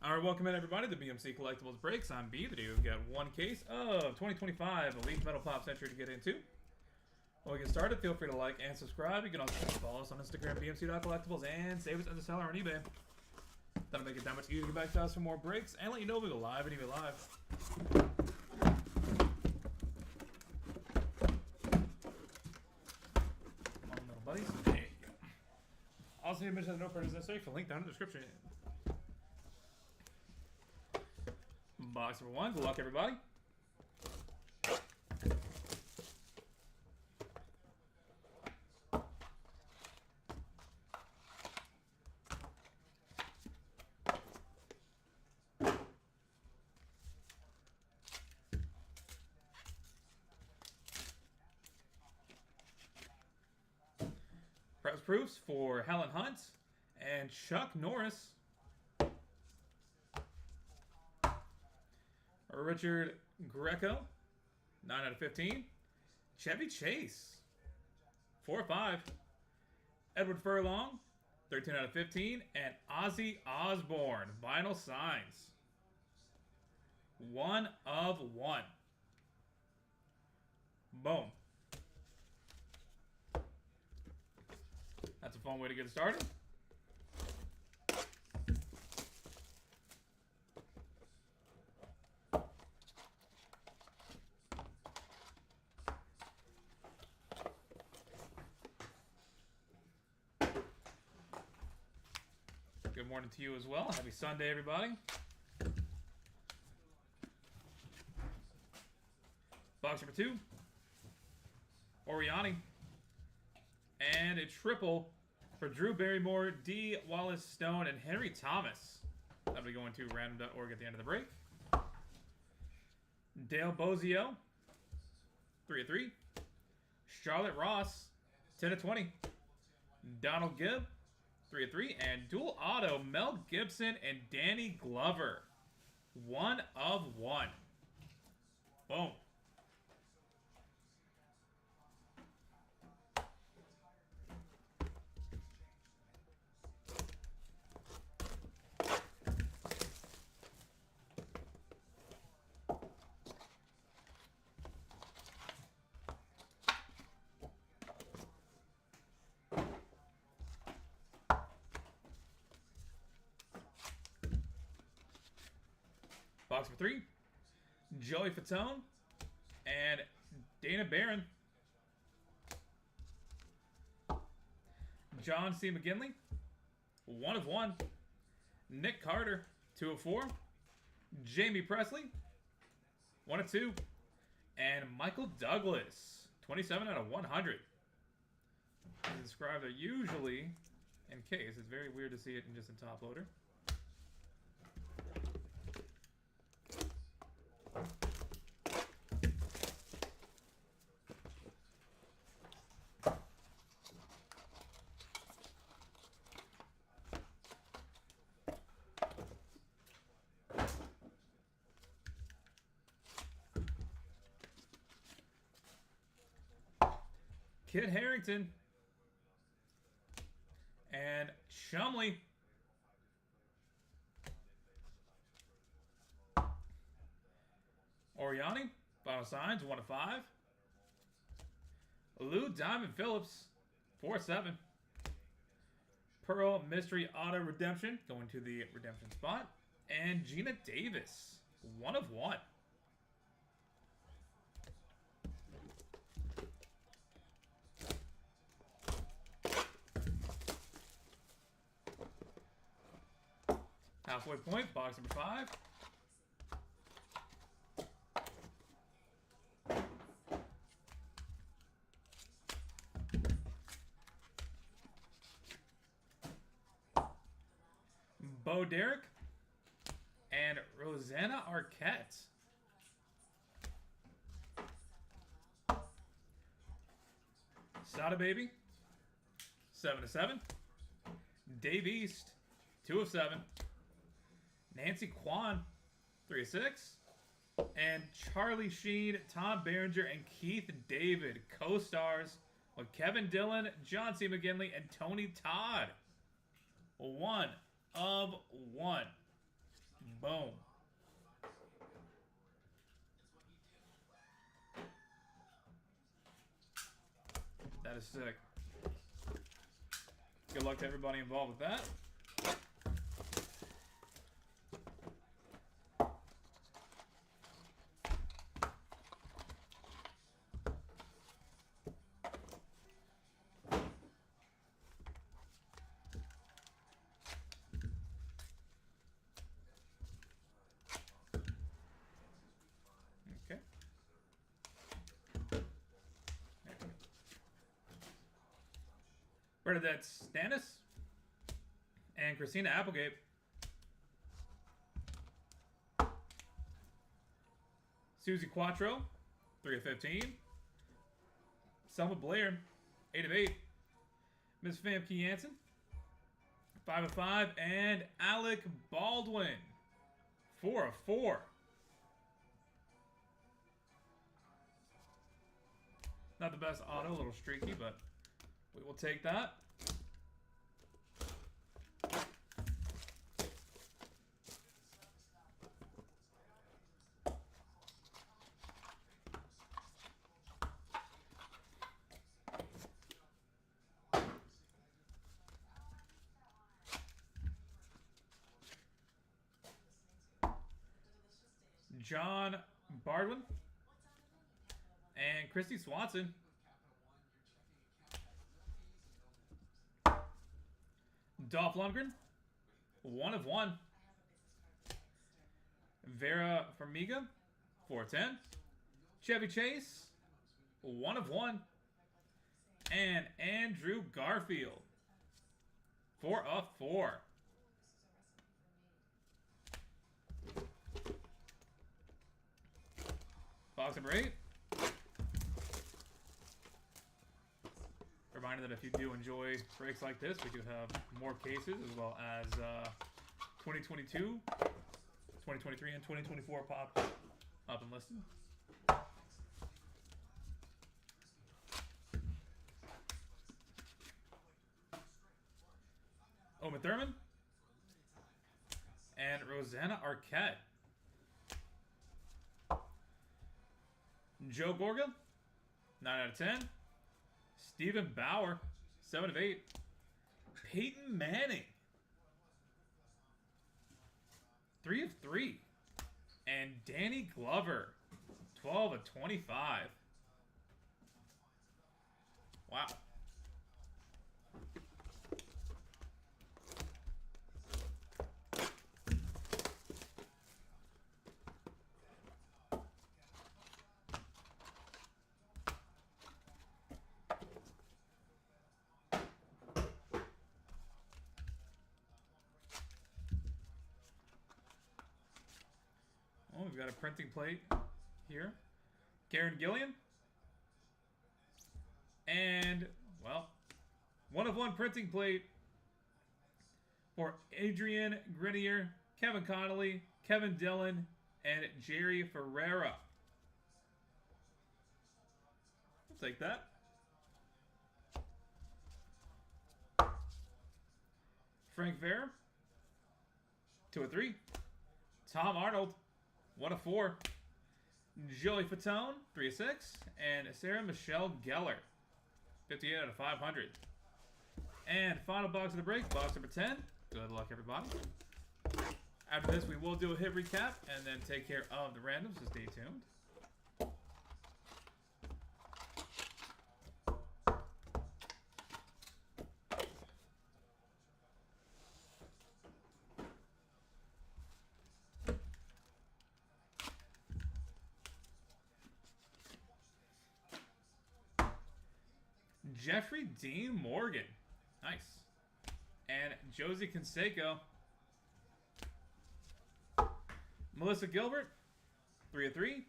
Alright, welcome in everybody to BMC Collectibles Breaks. I'm B, the dude. We've got one case of 2025 Leaf Metal Pop Century to get into. When we get started, feel free to like and subscribe. You can also follow us on Instagram, bmc.collectibles, and save us as a seller on eBay. That'll make it that much easier to get back to us for more breaks and let you know we go live and eBay Live. Come on, little buddies. There you go. Also, you mentioned no purchase necessary for link down in the description. Box number one. Good luck, everybody. Press proofs for Helen Hunt and Chuck Norris. Richard Greco, 9 out of 15. Chevy Chase, 4 of 5. Edward Furlong, 13 out of 15. And Ozzy Osbourne, vinyl signs, 1 of 1. Boom. That's a fun way to get started. Good morning to you as well. Happy Sunday, everybody. Box number 2. Oriani. And a triple for Drew Barrymore, D. Wallace Stone, and Henry Thomas. That'll be going to random.org at the end of the break. Dale Bozio, 3 of 3. Charlotte Ross, 10 of 20. Donald Gibb, 3 of 3. And dual auto, Mel Gibson and Danny Glover, 1 of 1. Boom. Box for 3, Joey Fatone and Dana Barron. John C. McGinley, 1 of 1. Nick Carter, 2 of 4. Jamie Presley, 1 of 2. And Michael Douglas, 27 out of 100. As described, they're usually in case. It's very weird to see it in just a top loader. Kit Harington and Shumley. Oriani, final signs, 1 of 5. Lou Diamond Phillips, 4 of 7. Pearl Mystery Auto Redemption, going to the redemption spot. And Gina Davis, 1 of 1. Halfway point, box number 5. Bo Derek and Rosanna Arquette. Sada Baby, 7 of 7. Dave East, 2 of 7. Nancy Kwan, 3 of 6. And Charlie Sheen, Tom Berenger, and Keith David, co-stars with Kevin Dillon, John C. McGinley, and Tony Todd. 1 of 1. Boom. That is sick. Good luck to everybody involved with that. Okay. Bernadette Stannis and Christina Applegate. Susie Quattro, 3 of 15. Selma Blair, 8 of 8. Miss Famke Janssen, 5 of 5. And Alec Baldwin, 4 of 4. Not the best auto, a little streaky, but we will take that. John Bardwin and Christy Swanson. Dolph Lundgren, 1 of 1. Vera Farmiga, 4 of 10. Chevy Chase, 1 of 1. And Andrew Garfield, 4 of 4. Box number 8. Reminder that if you do enjoy breaks like this, we do have more cases as well as 2022, 2023, and 2024 pop up and listed. Uma Thurman and Rosanna Arquette. Joe Gorga, 9 out of 10. Stephen Bauer, 7 of 8. Peyton Manning, 3 of 3. And Danny Glover, 12 of 25. Wow. Oh, we've got a printing plate here. Karen Gillian. And, well, 1 of 1 printing plate for Adrian Grenier, Kevin Connolly, Kevin Dillon, and Jerry Ferreira. I'll take that. Frank Vera, 2 of 3. Tom Arnold, 1 of 4. Joey Fatone, 3 of 6. And Sarah Michelle Gellar, 58 out of 500. And final box of the break, box number 10. Good luck, everybody. After this, we will do a hit recap and then take care of the randoms, so stay tuned. Jeffrey Dean Morgan. Nice. And Josie Canseco. Melissa Gilbert, 3 of 3.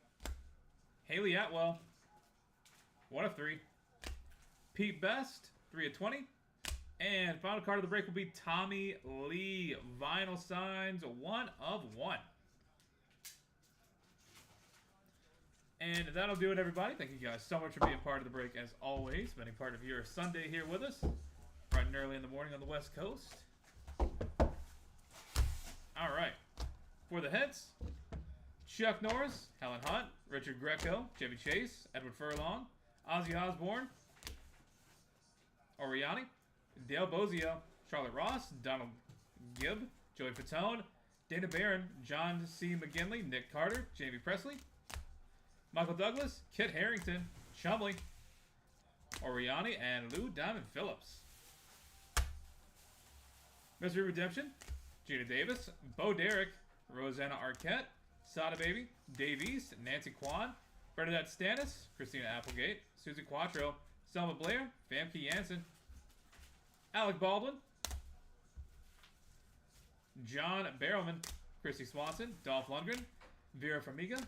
Haley Atwell, 1 of 3. Pete Best, 3 of 20. And final card of the break will be Tommy Lee. Vinyl signs, 1 of 1. And that'll do it, everybody. Thank you guys so much for being part of the break, as always. Spending part of your Sunday here with us. Bright and early in the morning on the West Coast. All right. For the hits, Chuck Norris, Helen Hunt, Richard Greco, Chevy Chase, Edward Furlong, Ozzy Osbourne, Oriani, Dale Bozio, Charlotte Ross, Donald Gibb, Joey Fatone, Dana Barron, John C. McGinley, Nick Carter, Jamie Presley, Michael Douglas, Kit Harington, Chumley, Oriani, and Lou Diamond Phillips. Mystery Redemption, Gina Davis, Bo Derek, Rosanna Arquette, Sada Baby, Dave East, Nancy Kwan, Bernadette Stannis, Christina Applegate, Susie Quattro, Selma Blair, Famke Janssen, Alec Baldwin, John Barrowman, Christy Swanson, Dolph Lundgren, Vera Farmiga,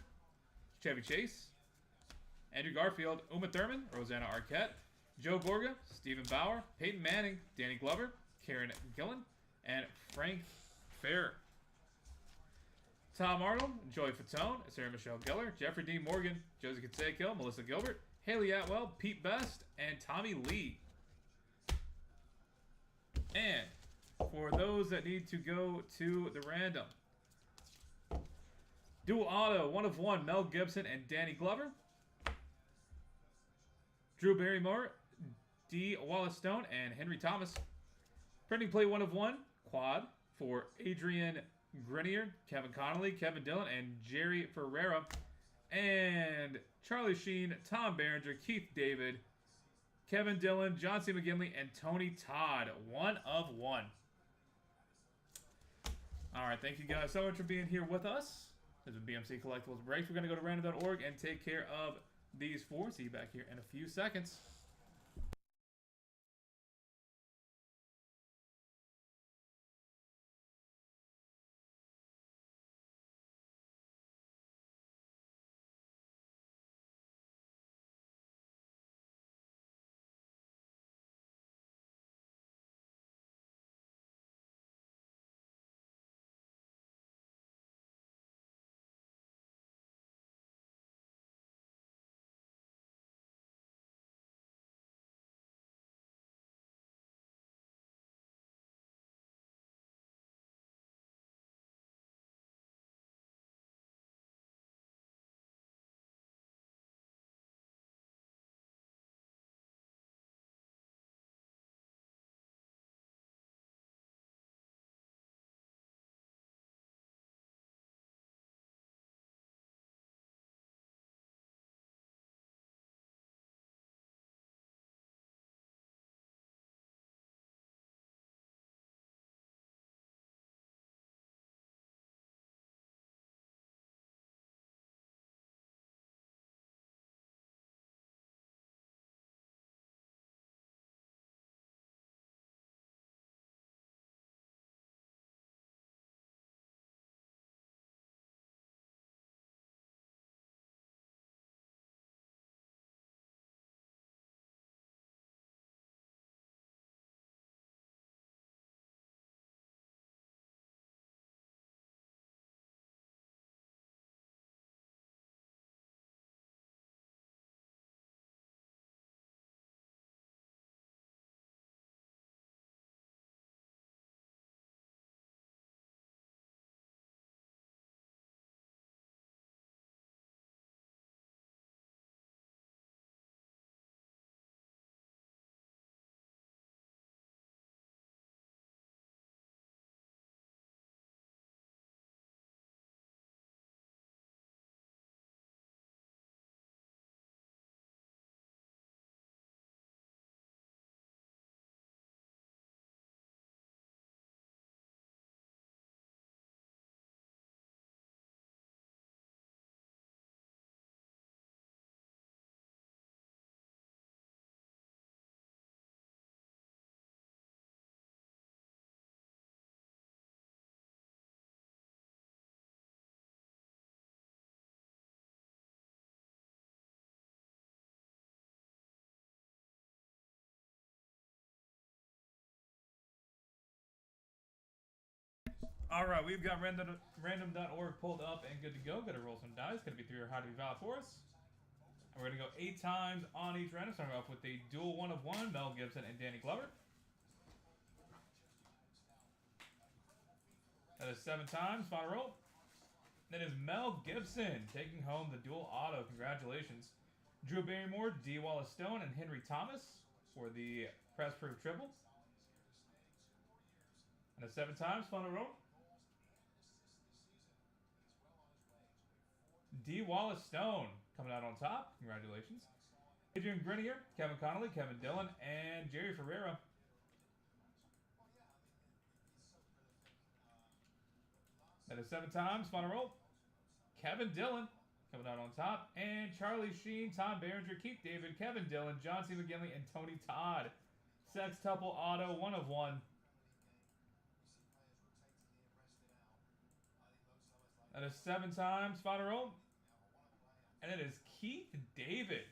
Chevy Chase, Andrew Garfield, Uma Thurman, Rosanna Arquette, Joe Gorga, Stephen Bauer, Peyton Manning, Danny Glover, Karen Gillan, and Frank Fair. Tom Arnold, Joey Fatone, Sarah Michelle Gellar, Jeffrey D. Morgan, Josie Canseco, Melissa Gilbert, Haley Atwell, Pete Best, and Tommy Lee. And for those that need to go to the random, dual auto, 1 of 1, Mel Gibson and Danny Glover. Drew Barrymore, D. Wallace Stone, and Henry Thomas. Printing play 1 of 1, quad for Adrian Grenier, Kevin Connolly, Kevin Dillon, and Jerry Ferreira. And Charlie Sheen, Tom Berenger, Keith David, Kevin Dillon, John C. McGinley, and Tony Todd. 1 of 1. Alright, thank you guys so much for being here with us. This is BMC Collectibles Breaks. We're going to go to random.org and take care of these 4. See you back here in a few seconds. Alright, we've got random.org pulled up and good to go. Gotta roll some dice. Gonna be 3 or high to be valid for us. And we're gonna go 8 times on each random. Starting off with the dual 1 of 1, Mel Gibson and Danny Glover. That is 7 times. Final roll. That is Mel Gibson taking home the dual auto. Congratulations. Drew Barrymore, D. Wallace Stone, and Henry Thomas for the press proof triple. And a 7 times final roll. D. Wallace Stone coming out on top. Congratulations. Adrian Grenier, Kevin Connolly, Kevin Dillon, and Jerry Ferreira. That is 7 times final roll. Kevin Dillon coming out on top, and Charlie Sheen, Tom Berenger, Keith David, Kevin Dillon, John C. McGinley, and Tony Todd. Sextuple auto, 1 of 1. That is 7 times final roll. And it is Keith David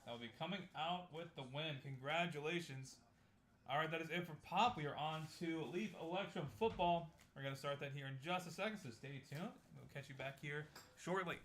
that will be coming out with the win. Congratulations. All right, that is it for Pop. We are on to Leaf Electrum football. We're going to start that here in just a second, so stay tuned. We'll catch you back here shortly.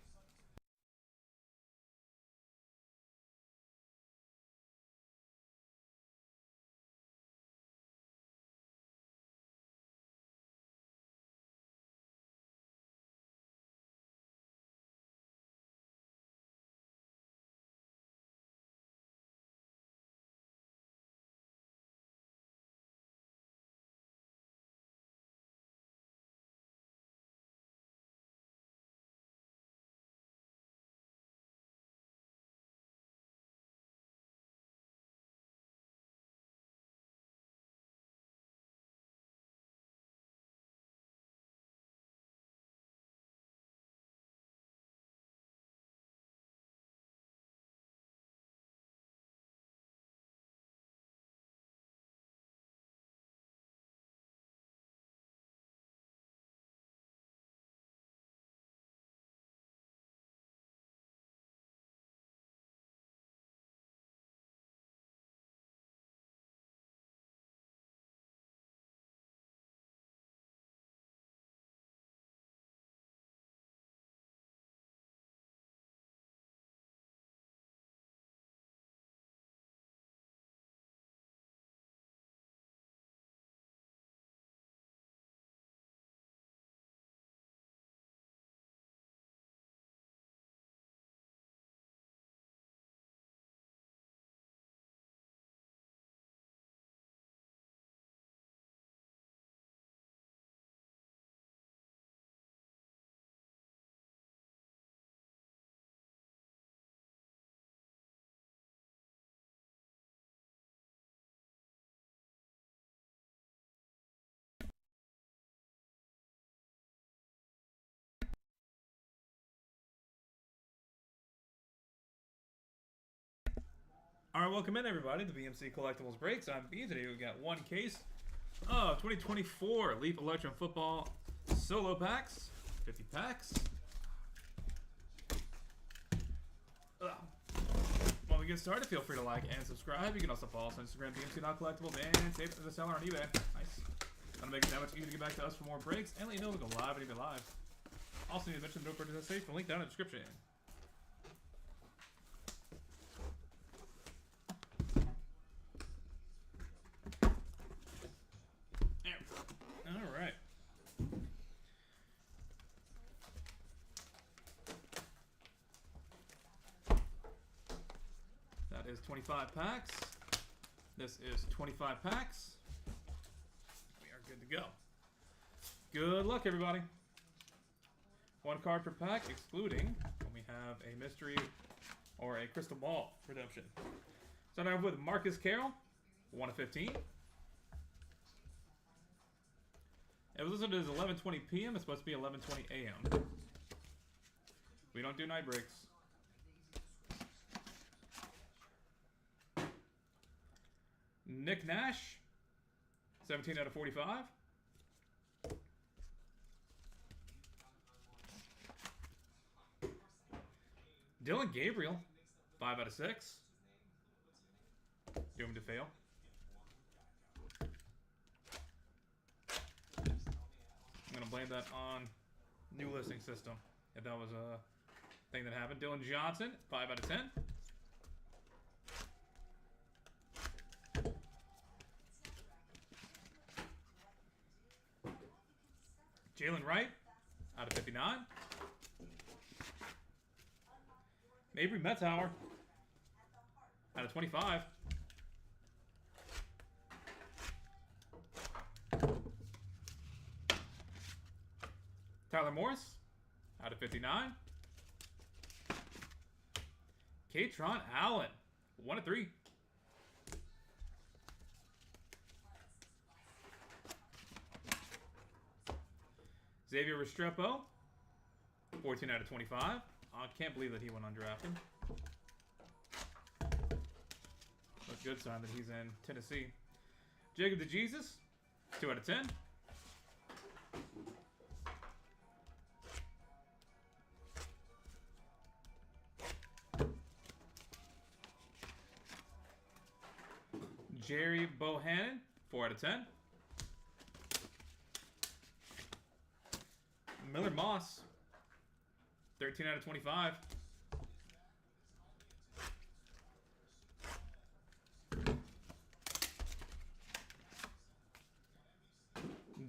All right, welcome in, everybody, to BMC Collectibles Breaks. I'm B. Today we've got one case of 2024 Leaf Electrum Football Solo Packs, 50 packs. While we get started, feel free to like and subscribe. You can also follow us on Instagram, BMC.collectibles, and save it as a seller on eBay. Nice. Gonna make it that much easier to get back to us for more breaks and let you know we go live and even live. Also need to mention no purchase safe. Link down in the description. Alright. That is 25 packs. This is 25 packs. We are good to go. Good luck, everybody. 1 card per pack, excluding when we have a mystery or a crystal ball redemption. Starting off with Marcus Carroll, 1 of 15. It was listed as 11:20 p.m. It's supposed to be 11:20 a.m. We don't do night breaks. Nick Nash, 17 out of 45. Dylan Gabriel, 5 out of 6. Doomed to fail. I'm going to blame that on new listing system, if that was a thing that happened. Dylan Johnson, 5 out of 10. Jalen Wright, out of 59. Avery Metzauer out of 25. Tyler Morris out of 59. Katron Allen, 1 of 3. Xavier Restrepo, 14 out of 25. I can't believe that he went undrafted. That's a good sign that he's in Tennessee. Jacob DeJesus, 2 out of 10. Jerry Bohannon, 4 out of 10. Miller Moss, 13 out of 25.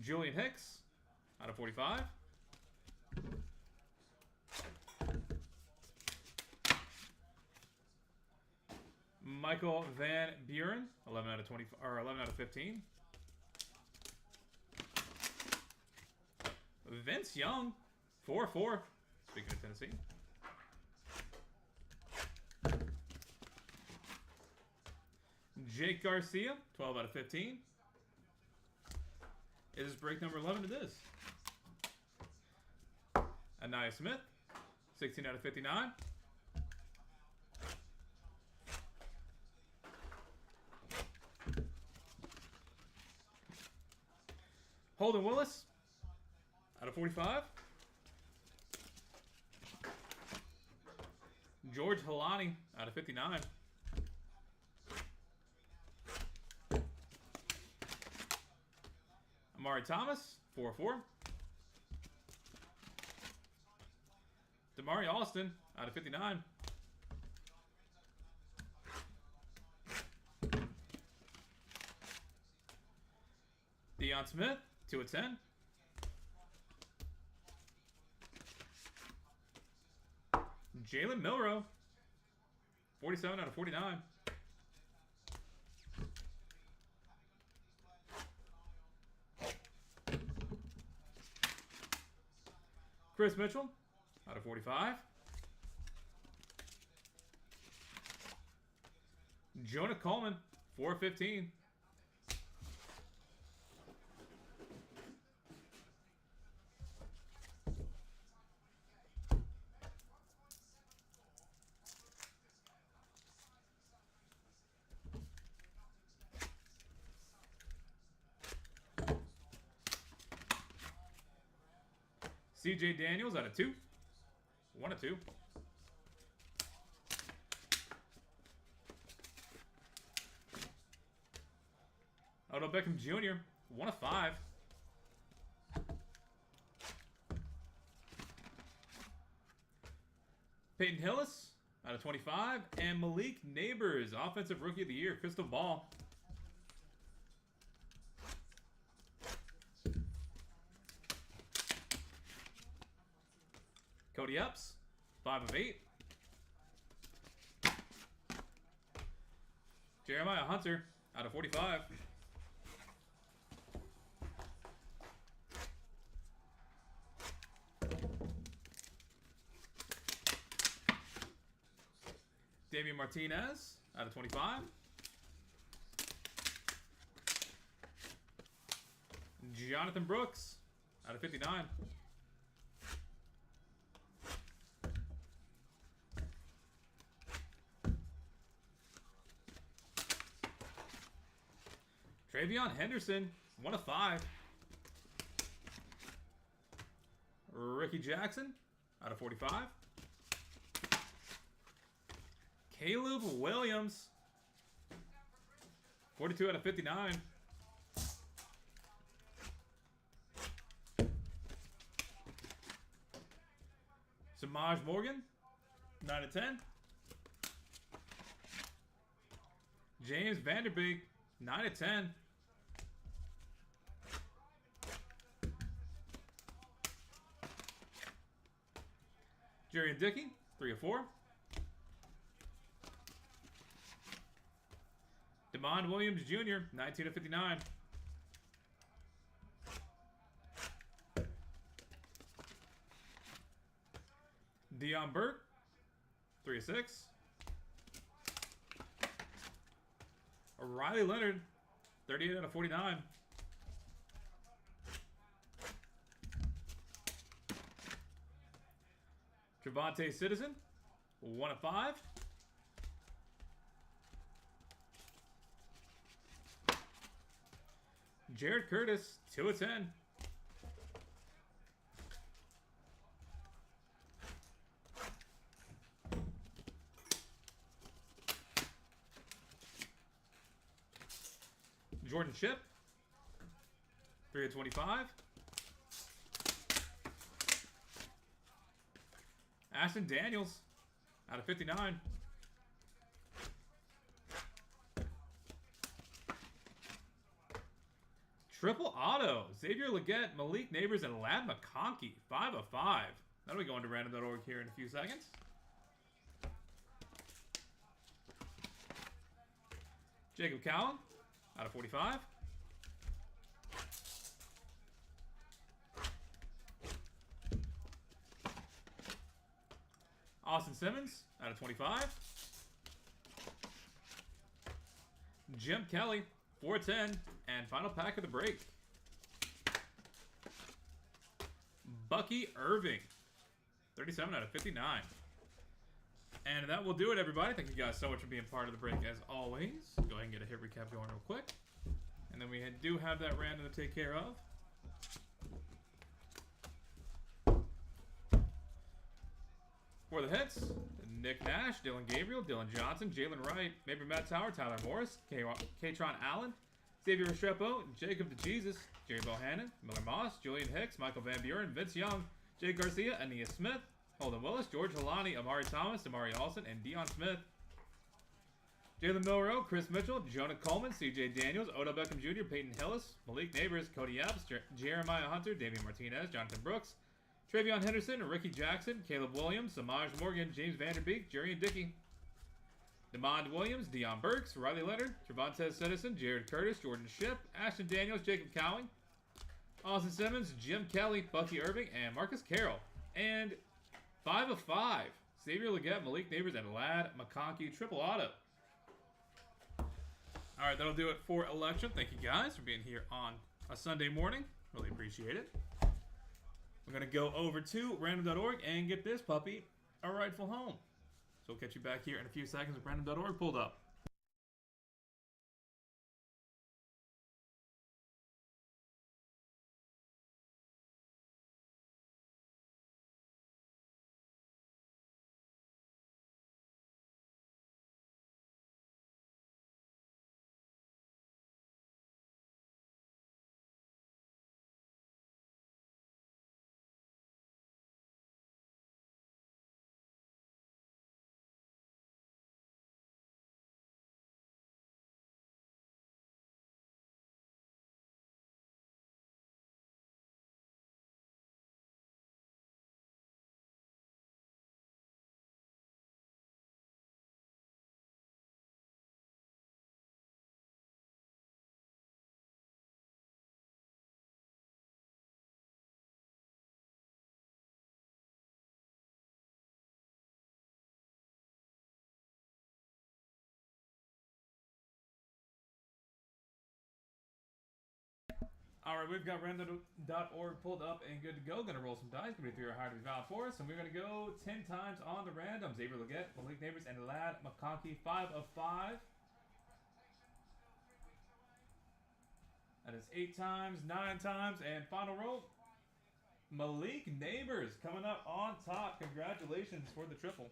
Julian Hicks, out of 45. Michael Van Buren, 11 out of 20 or 11 out of 15. Vince Young, 4-4. Speaking of Tennessee. Jake Garcia, 12 out of 15. It is break number 11. It is. Anaya Smith, 16 out of 59. Holden Willis, out of 45. George Halani, out of 59. Amari Thomas, 4-4. Damari Austin, out of 59. Deion Smith, 2 of 10. Jalen Milroe, 47 out of 49. Chris Mitchell, out of 45. Jonah Coleman, 4 of 15. CJ Daniels out of 2. 1 of 2. Odell Beckham Jr. 1 of 5. Peyton Hillis out of 25. And Malik Neighbors, Offensive Rookie of the Year, Crystal Ball. Cody Epps, 5 of 8. Jeremiah Hunter, out of 45. Damian Martinez, out of 25. Jonathan Brooks, out of 59. Travion Henderson, 1 of 5. Ricky Jackson, out of 45. Caleb Williams, 42 out of 59. Samaj Morgan, 9 of 10. James Vanderbeek, 9 of 10. Jerry and Dickey, 3 of 4. Demond Williams Jr., 19/59. Dion Burke, 3/6. Riley Leonard, 38/49. Javonte Citizen, 1/5. Jared Curtis, 2/10. Jordan Chip, 3/25. Ashton Daniels, /59. Triple auto. Xavier Legette, Malik Neighbors, and Lad McConkey, 5/5. That'll be going to random.org here in a few seconds. Jacob Cowan, /45. Austin Simmons, /25. Jim Kelly, 4/10. And final pack of the break. Bucky Irving, 37/59. And that will do it, everybody. Thank you guys so much for being part of the break, as always. Go ahead and get a hit recap going real quick. And then we do have that random to take care of. For the hits, Nick Nash, Dylan Gabriel, Dylan Johnson, Jalen Wright, maybe Matt Tower, Tyler Morris, Katron Allen, Xavier Restrepo, Jacob DeJesus, Jerry Bohannon, Miller Moss, Julian Hicks, Michael Van Buren, Vince Young, Jake Garcia, Aeneas Smith, Holden Willis, George Halani, Amari Thomas, Amari Olsen, and Deion Smith. Jalen Milroe, Chris Mitchell, Jonah Coleman, CJ Daniels, Odell Beckham Jr., Peyton Hillis, Malik Neighbors, Cody Epps, Jeremiah Hunter, Damian Martinez, Jonathan Brooks, Travion Henderson, Ricky Jackson, Caleb Williams, Samaj Morgan, James Vanderbeek, Jerry Dickey. Demond Williams, Dion Burks, Riley Leonard, Javonte Citizen, Jared Curtis, Jordan Shipp, Ashton Daniels, Jacob Cowan, Austin Simmons, Jim Kelly, Bucky Irving, and Marcus Carroll. And 5/5, Xavier Legette, Malik Neighbors, and Lad McConkey, triple auto. All right, that'll do it for Electrum. Thank you guys for being here on a Sunday morning. Really appreciate it. We're going to go over to random.org and get this puppy a rightful home. So we'll catch you back here in a few seconds with random.org pulled up. All right, we've got random.org pulled up and good to go. Going to roll some dice. Going to be 3 or higher to be valid for us. And we're going to go 10 times on the random. Xavier Legette, Malik Neighbors, and Lad McConkey, 5/5. That is 8 times, 9 times, and final roll. Malik Neighbors coming up on top. Congratulations for the triple.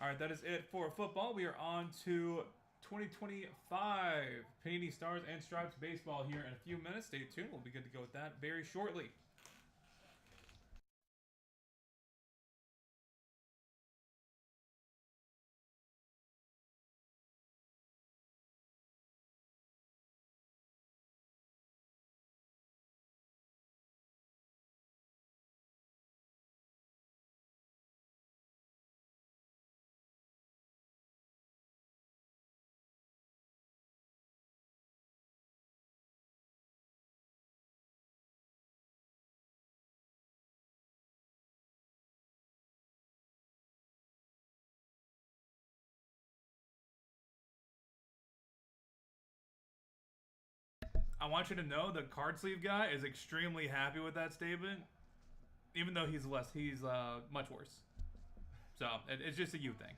All right, that is it for football. We are on to 2025 Panini Stars and Stripes Baseball here in a few minutes. Stay tuned. We'll be good to go with that very shortly. I want you to know the card sleeve guy is extremely happy with that statement, even though he's much worse. So it's just a you thing.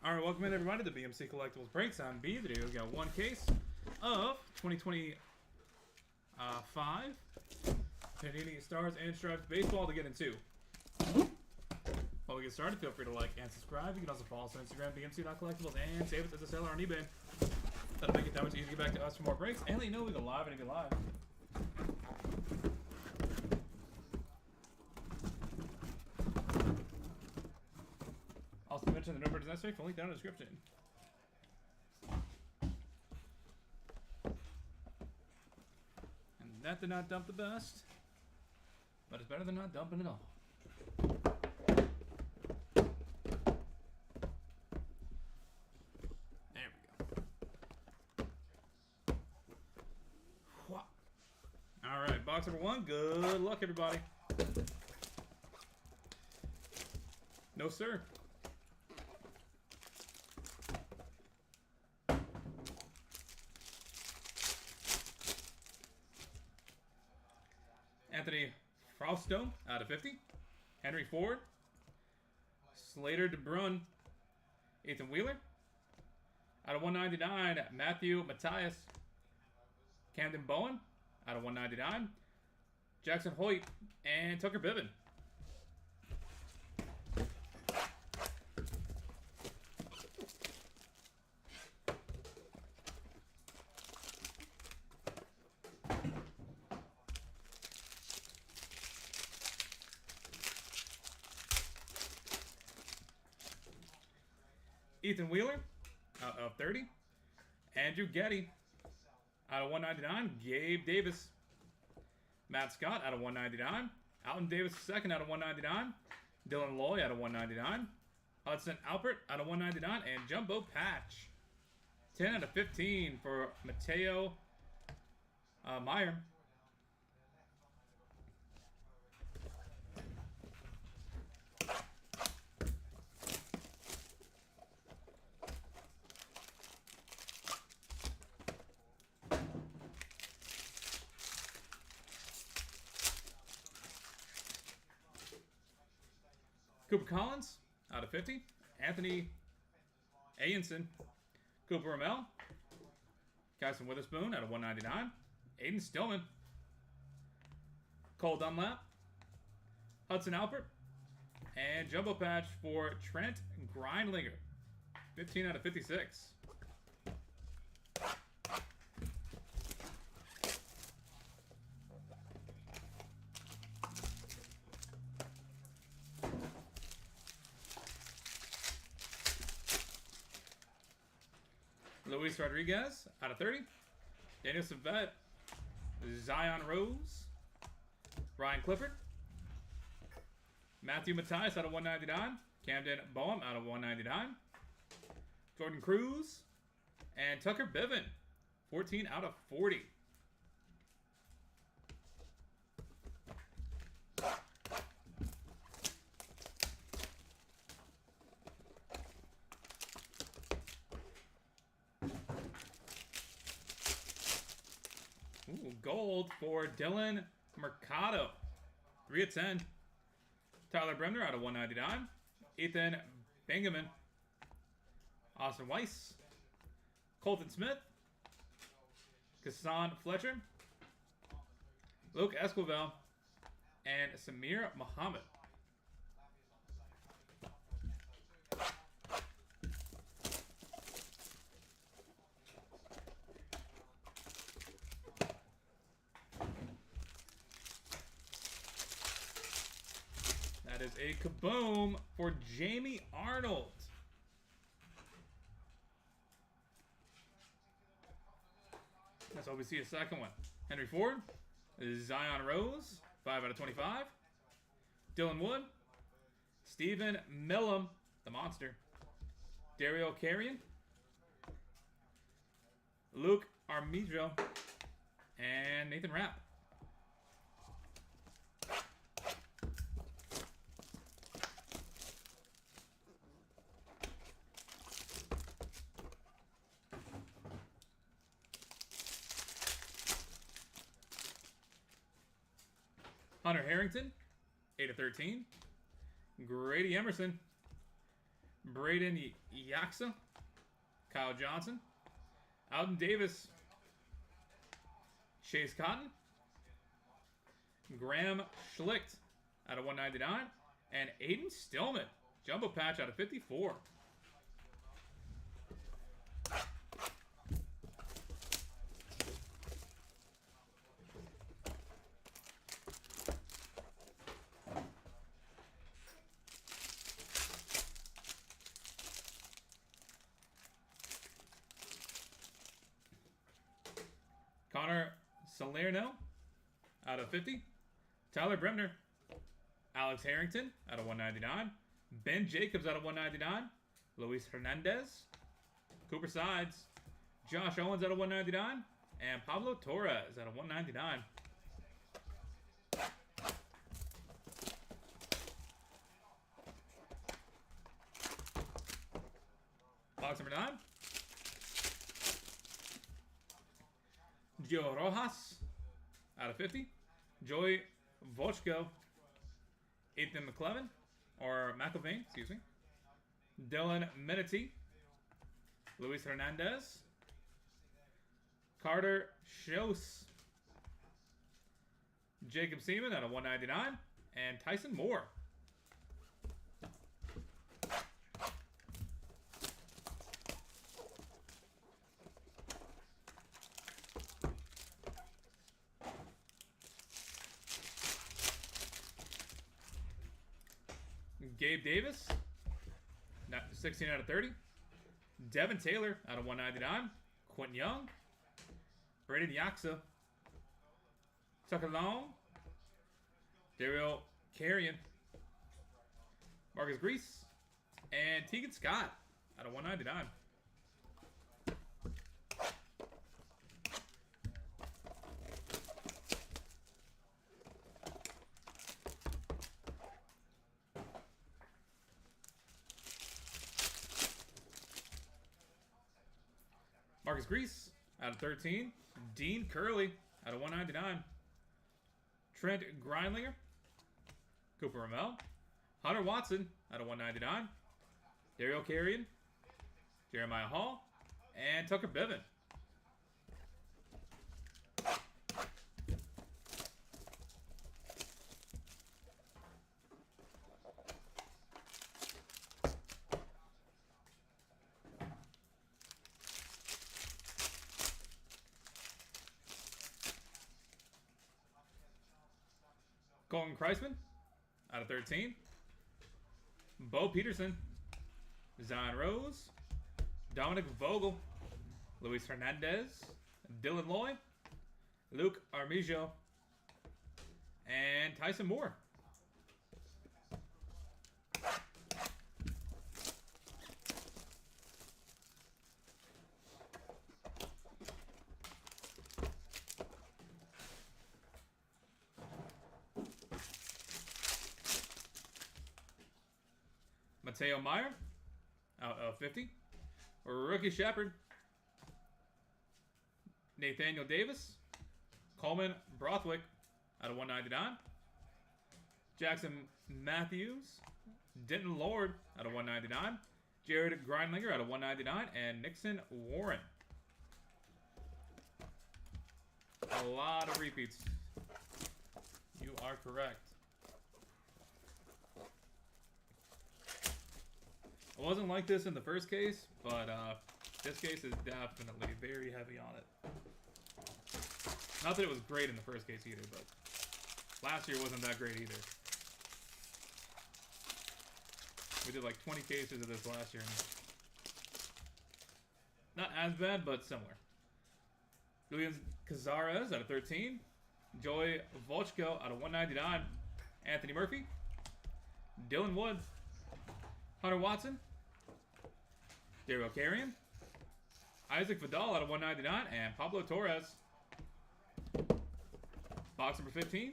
All right, welcome in everybody to BMC Collectibles Breaks. I'm B. Today we got one case of 2025 Panini Stars and Stripes Baseball to get into. While we get started, feel free to like and subscribe. You can also follow us on Instagram, bmc.collectibles, and save us as a seller on eBay. That'll make it that much easier to get back to us for more breaks. And let you know we go live and if you live. Also mention the number is necessary for link down in the description. And that did not dump the best, but it's better than not dumping at all. There we go. All right, box number one. Good luck, everybody. No, sir. Anthony Frausto out of 50. Henry Ford. Slater DeBrun. Ethan Wheeler. Out of 199, Matthew Matthias. Camden Bowen. Out of 199. Jackson Hoyt and Tucker Biven. Ethan Wheeler, out of 30. Andrew Getty, out of 199. Gabe Davis. Matt Scott, out of 199. Alton Davis II, out of 199. Dylan Loy, out of 199. Hudson Alpert, out of 199. And Jumbo Patch, 10 out of 15 for Mateo Meyer. Cooper Collins, out of 50. Anthony Ayenson. Cooper Ramel. Kyson Witherspoon, out of 199. Aiden Stillman. Cole Dunlap. Hudson Alpert. And Jumbo Patch for Trent Grindlinger. 15 out of 56. Luis Rodriguez, out of 30. Daniel Savette. Zion Rose. Ryan Clifford. Matthew Matthias, out of 199. Camden Boehm, out of 199. Jordan Cruz. And Tucker Biven, 14 out of 40. Ooh, gold for Dylan Mercado. 3 of 10. Tyler Bremner, out of 199. Ethan Benjamin. Austin Weiss. Colton Smith. Kassan Fletcher. Luke Esquivel. And Samir Muhammad. That is a kaboom for Jamie Arnold. That's why we see a second one. Henry Ford. Zion Rose. 5 out of 25. Dylan Wood. Stephen Millam, the monster. Dario Carrion. Luke Armijo. And Nathan Rapp. Hunter Harrington, 8 of 13. Grady Emerson. Braden Yaksa, Kyle Johnson, Alden Davis, Chase Cotton, Graham Schlicht out of 199, and Aiden Stillman, jumbo patch out of 54. Connor Salerno out of 50. Tyler Bremner. Alex Harrington out of 199. Ben Jacobs out of 199. Luis Hernandez. Cooper Sides. Josh Owens out of 199. And Pablo Torres out of 199. Box number 9. Gio Rojas out of 50. Joey Vochko. Ethan McClellan, or McIlvain, excuse me. Dylan Menity. Luis Hernandez. Carter Schos. Jacob Seaman out of 199. And Tyson Moore. Gabe Davis, 16 out of 30. Devin Taylor out of 199. Quentin Young. Braden Yaksa. Tucker Long. Daryl Carrion. Marcus Grease. And Tegan Scott out of 199. Marcus Grease out of 13. Dean Curley out of 199. Trent Grindlinger. Cooper Ramel. Hunter Watson out of 199. Daryl Carrion. Jeremiah Hall. And Tucker Bevan. Colton Kreisman out of 13. Bo Peterson. Zion Rose. Dominic Vogel. Luis Hernandez. Dylan Loy. Luke Armijo. And Tyson Moore. Mateo Meyer out of 50. Rookie Shepard. Nathaniel Davis. Coleman Brothwick out of 199. Jackson Matthews. Denton Lord out of 199. Jared Grindlinger out of 199. And Nixon Warren. A lot of repeats. You are correct. It wasn't like this in the first case, but this case is definitely very heavy on it. Not that it was great in the first case either, but last year wasn't that great either. We did like 20 cases of this last year. Not as bad, but similar. Julian Cazares out of 13. Joey Volchko out of 199. Anthony Murphy. Dylan Wood. Hunter Watson. Daryl Carrion. Isaac Vidal out of 199. And Pablo Torres. Box number 15.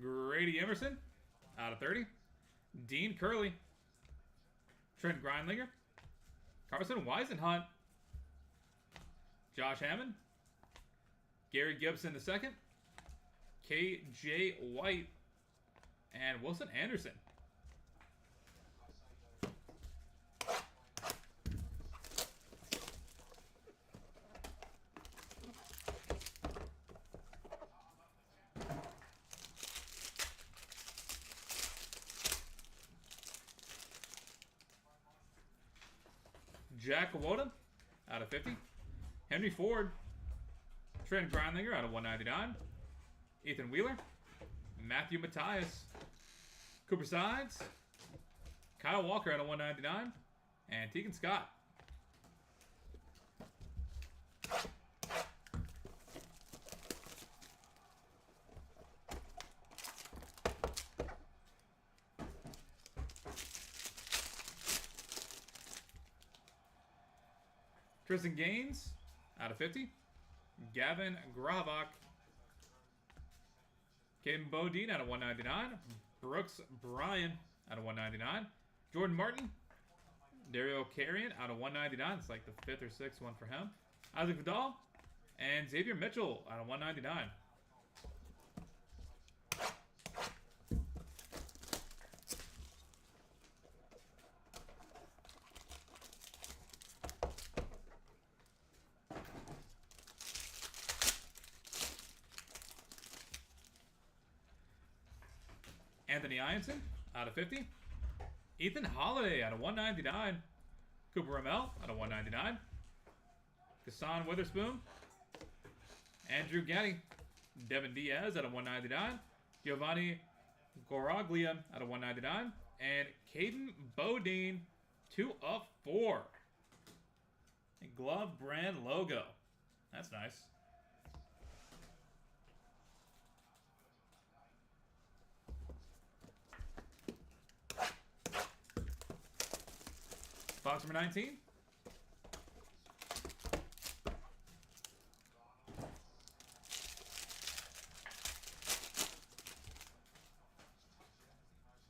Grady Emerson out of 30. Dean Curley. Trent Grindlinger. Carson Weisenhunt. Josh Hammond. Gary Gibson II. KJ White. And Wilson Anderson. Jack Woda out of 50. Henry Ford. Trent Grindlinger out of 199. Ethan Wheeler. Matthew Matthias. Cooper Sides. Kyle Walker out of 199. And Tegan Scott. Tristan Gaines out of 50. Gavin Gravak. Caden Bodine out of 199. Brooks Bryan out of 199. Jordan Martin. Dario Carrion out of 199. It's like the 5th or 6th one for him. Isaac Vidal. And Xavier Mitchell out of 199. Anthony Ianson out of 50. Ethan Holiday out of 199. Cooper Ramel out of 199. Kassan Witherspoon. Andrew Gaddy. Devin Diaz out of 199. Giovanni Goraglia out of 199. And Caden Bodine 2 of 4. A glove brand logo. That's nice. Box number 19.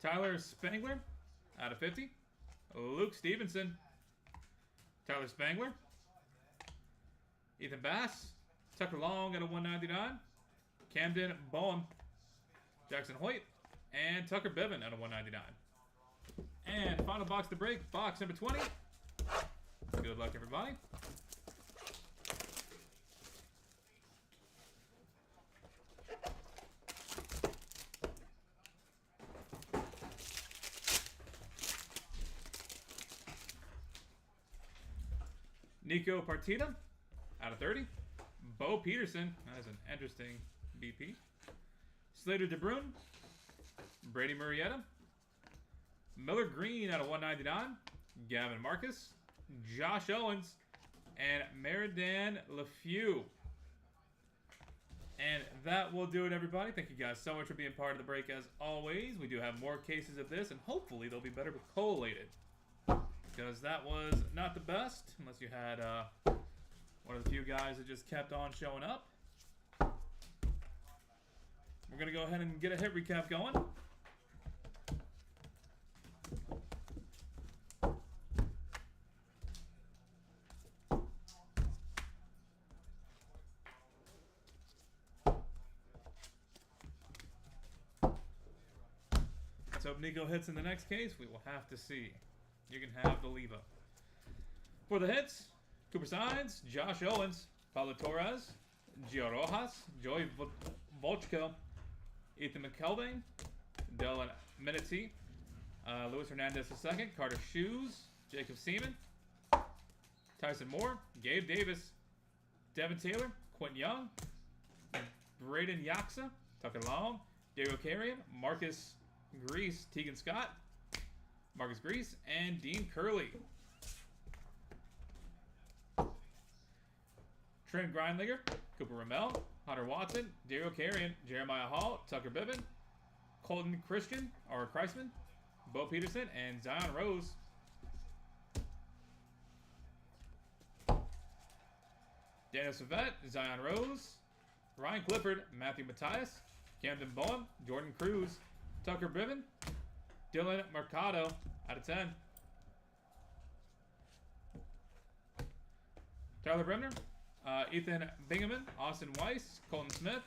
Tyler Spangler out of 50. Luke Stevenson. Tyler Spangler. Ethan Bass. Tucker Long out of 199. Camden Boehm. Jackson Hoyt. And Tucker Bevan out of 199. And final box to break, box number 20. Good luck, everybody. Nico Partita out of 30. Bo Peterson, that is an interesting BP. Slater DeBruyne. Brady Murrieta. Miller Green out of 199. Gavin Marcus. Josh Owens. And Meridan LeFew. And that will do it, everybody. Thank you guys so much for being part of the break as always. We do have more cases of this, and hopefully they'll be better collated. Because that was not the best, unless you had one of the few guys that just kept on showing up. We're going to go ahead and get a hit recap going. Let's hope Nico hits in the next case. We will have to see. You can have the Leva. For the hits, Cooper Sides, Josh Owens, Paulo Torres, Gio Rojas, Joey Volchko, Ethan McKelvey, Dylan Menetzi, Luis Hernandez II, Carter Shoes, Jacob Seaman, Tyson Moore, Gabe Davis, Devin Taylor, Quentin Young, Braden Yaksa, Tucker Long, Dario Carrion, Marcus Grease, Tegan Scott, Marcus Grease, and Dean Curley. Trent Grindlinger, Cooper Ramel, Hunter Watson, Dario Carrion, Jeremiah Hall, Tucker Biven, Colton Christian, or Kreisman, Bo Peterson, and Zion Rose. Daniel Savette, Zion Rose, Ryan Clifford, Matthew Matthias, Camden Boehm, Jordan Cruz, Tucker Biven, Dylan Mercado out of 10. Tyler Bremner, Ethan Bingaman, Austin Weiss, Colton Smith,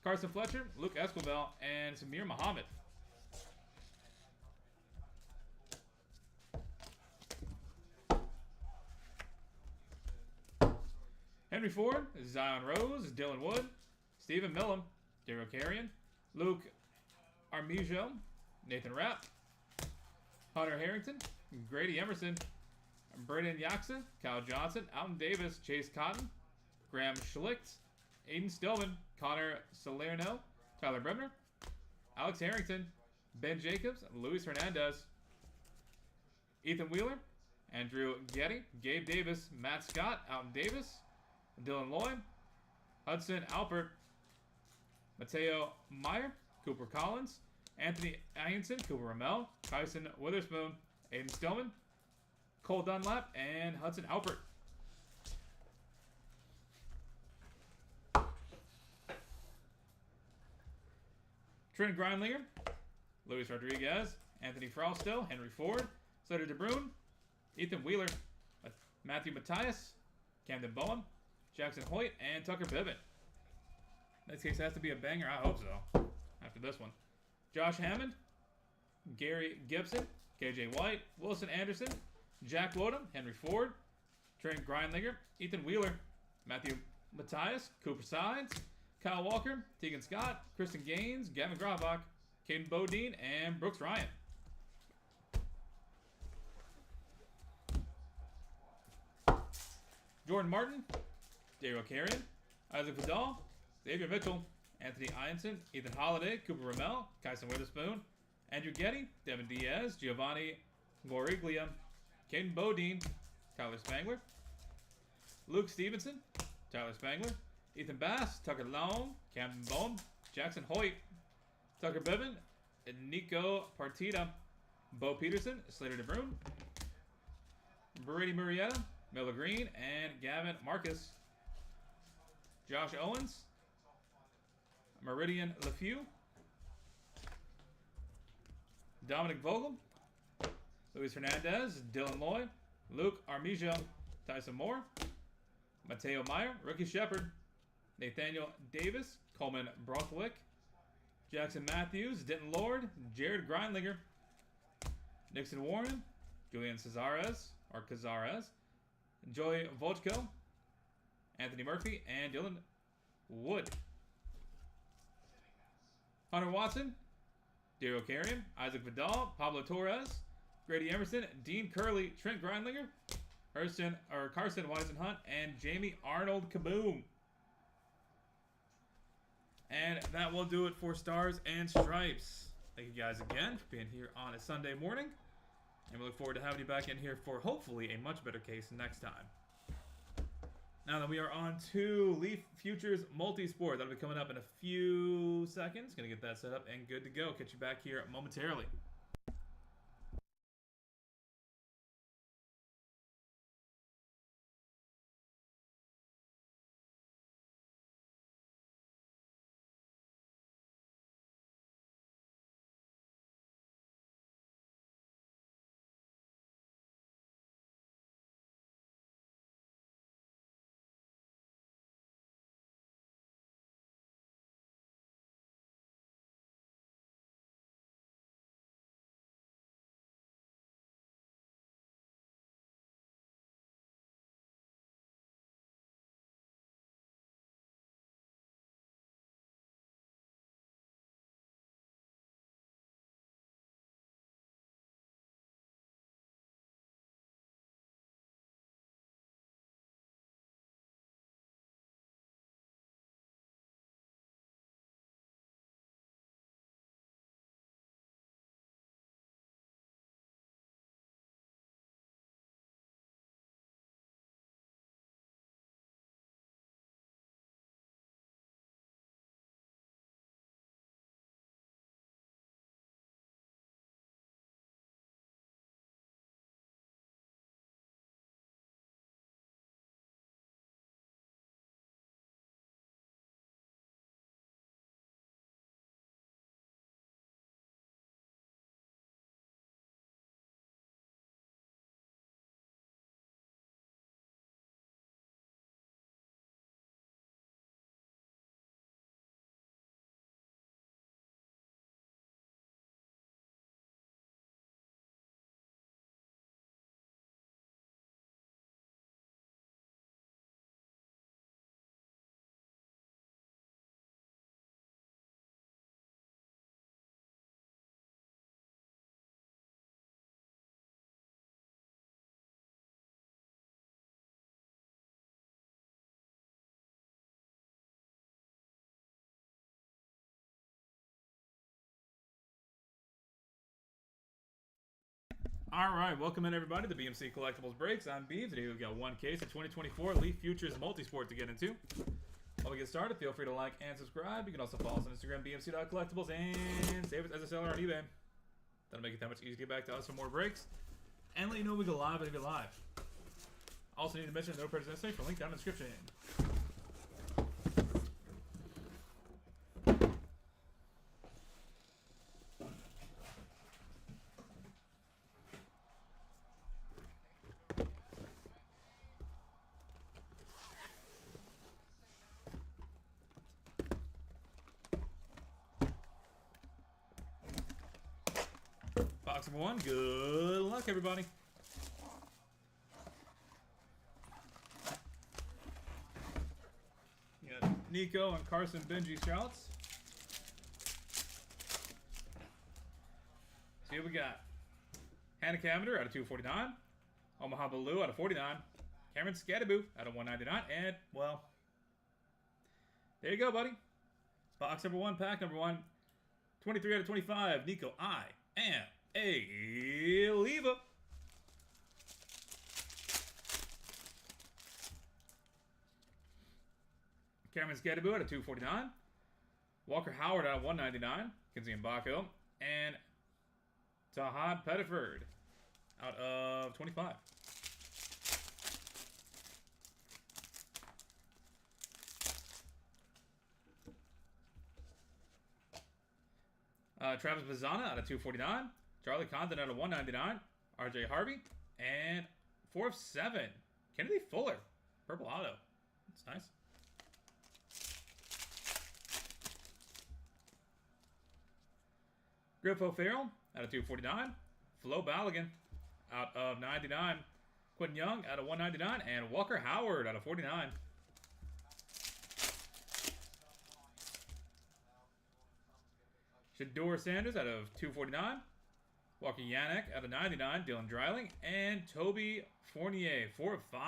Carson Fletcher, Luke Esquivel, and Samir Muhammad. Henry Ford, Zion Rose, Dylan Wood, Stephen Millam, Daryl Carrion, Luke Armijo, Nathan Rapp, Hunter Harrington, Grady Emerson, Braden Yaxon, Kyle Johnson, Alton Davis, Chase Cotton, Graham Schlicht, Aiden Stillman, Connor Salerno, Tyler Bremner, Alex Harrington, Ben Jacobs, Luis Hernandez, Ethan Wheeler, Andrew Getty, Gabe Davis, Matt Scott, Alton Davis, Dylan Lloyd, Hudson Alpert, Mateo Meyer, Cooper Collins, Anthony Ianson, Cooper Ramel, Tyson Witherspoon, Aiden Stillman, Cole Dunlap, and Hudson Alpert. Trent Grindlinger, Luis Rodriguez, Anthony Frausto, Henry Ford, Slater DeBrune, Ethan Wheeler, Matthew Matthias, Camden Bowen, Jackson Hoyt, and Tucker Bibbett. This case has to be a banger. I hope so. After this one. Josh Hammond, Gary Gibson, KJ White, Wilson Anderson, Jack Wodham, Henry Ford, Trent Grindlinger, Ethan Wheeler, Matthew Matthias, Cooper Sides, Kyle Walker, Tegan Scott, Kristen Gaines, Gavin Grabach, Caden Bodine, and Brooks Ryan. Jordan Martin, Daryl Carrion, Isaac Vidal, Xavier Mitchell, Anthony Ianson, Ethan Holiday, Cooper Ramel, Kyson Witherspoon, Andrew Getty, Devin Diaz, Giovanni Goriglia, Caden Bodine, Tyler Spangler, Luke Stevenson, Tyler Spangler, Ethan Bass, Tucker Long, Camden Bowen, Jackson Hoyt, Tucker Bibbin, Nico Partita, Bo Peterson, Slater DeBrune, Brady Murrieta, Miller Green, and Gavin Marcus. Josh Owens, Meridian LeFew, Dominic Vogel, Luis Hernandez, Dylan Loy, Luke Armijo, Tyson Moore, Mateo Meyer, Rookie Shepard, Nathaniel Davis, Coleman Brothwick, Jackson Matthews, Denton Lord, Jared Grindlinger, Nixon Warren, Julian Cazares, Joy Volchko, Anthony Murphy, and Dylan Wood. Hunter Watson, Daryl Carrion, Isaac Vidal, Pablo Torres, Grady Emerson, Dean Curley, Trent Grindlinger, Carson Weisenhunt, and Jamie Arnold Kaboom. And that will do it for Stars and Stripes. Thank you guys again for being here on a Sunday morning. And we look forward to having you back in here for hopefully a much better case next time. Now that we are on to Leaf Futures Multisport. That'll be coming up in a few seconds. Gonna get that set up and good to go. Catch you back here momentarily. Alright, welcome in everybody to BMC Collectibles Breaks. I'm Beav. Today we've got one case of 2024 Leaf Futures Multisport to get into. While we get started, feel free to like and subscribe. You can also follow us on Instagram, bmc.collectibles, and save us as a seller on eBay. That'll make it that much easier to get back to us for more breaks. And let you know we go live if we go live. Also need to mention no purchase necessary for link down in the description. Box number one, good luck everybody. You got Nico and Carson Benji shouts. See what we got. Hannah Cavender out of 249. Omaha Baloo out of 49. Cameron Scattaboo out of 199. And, well, there you go, buddy. Box number one, pack number one. 23 out of 25. Nico, I am a Leva. Cameron Scattaboo out of 249. Walker Howard out of 199. Kinsey Mbako. And Tahad Pettiford out of 25. Travis Bazana out of 249. Charlie Condon out of 199. RJ Harvey. And 4 of 7. Kennedy Fuller. Purple auto. That's nice. Griffo Farrell out of 249. Flo Balogun out of 99. Quentin Young out of 199. And Walker Howard out of 49. Shador Sanders out of 249. Walker Yannick out of 99. Dylan Dreiling. And Toby Fournier, 4 of 5.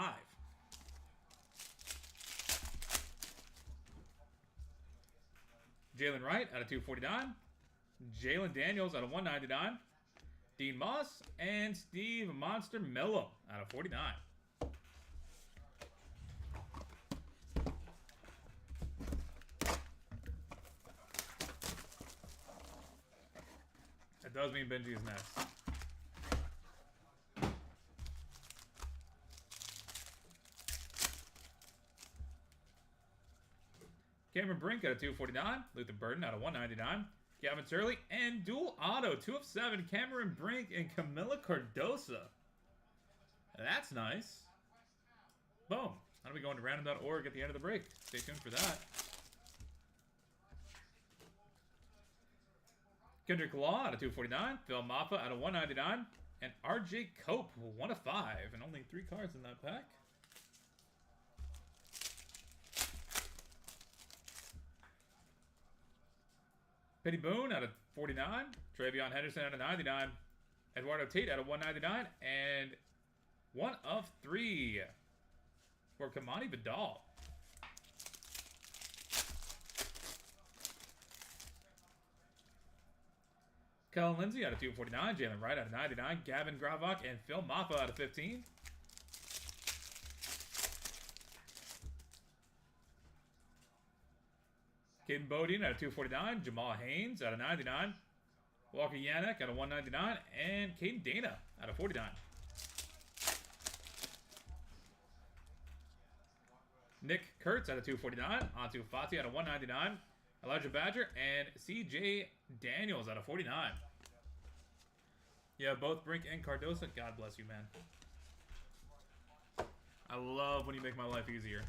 Jalen Wright out of 249. Jalen Daniels out of 199. Dean Moss and Steve Monster Mello out of 49. That does mean Benji is next. Cameron Brink out of 249. Luther Burden out of 199. Gavin Turley and dual auto 2 of 7. Cameron Brink and Camila Cardosa. That's nice. Boom. How do we go into random.org at the end of the break? Stay tuned for that. Kendrick Law out of 249. Phil Maffa out of 199. And RJ Cope 1 of 5. And only 3 cards in that pack. Petty Boone out of 49. Travion Henderson out of 99. Eduardo Tate out of 199. And 1 of 3 for Kamani Vidal. Kellen Lindsay out of 249. Jalen Wright out of 99. Gavin Gravok and Phil Maffa out of 15. Caden Bodine out of 249. Jamal Haynes out of 99. Walker Yannick out of 199. And Caden Dana out of 49. Nick Kurtz out of 249. Antu Fati out of 199. Elijah Badger and CJ Daniels out of 49. Yeah, both Brink and Cardosa. God bless you, man. I love when you make my life easier.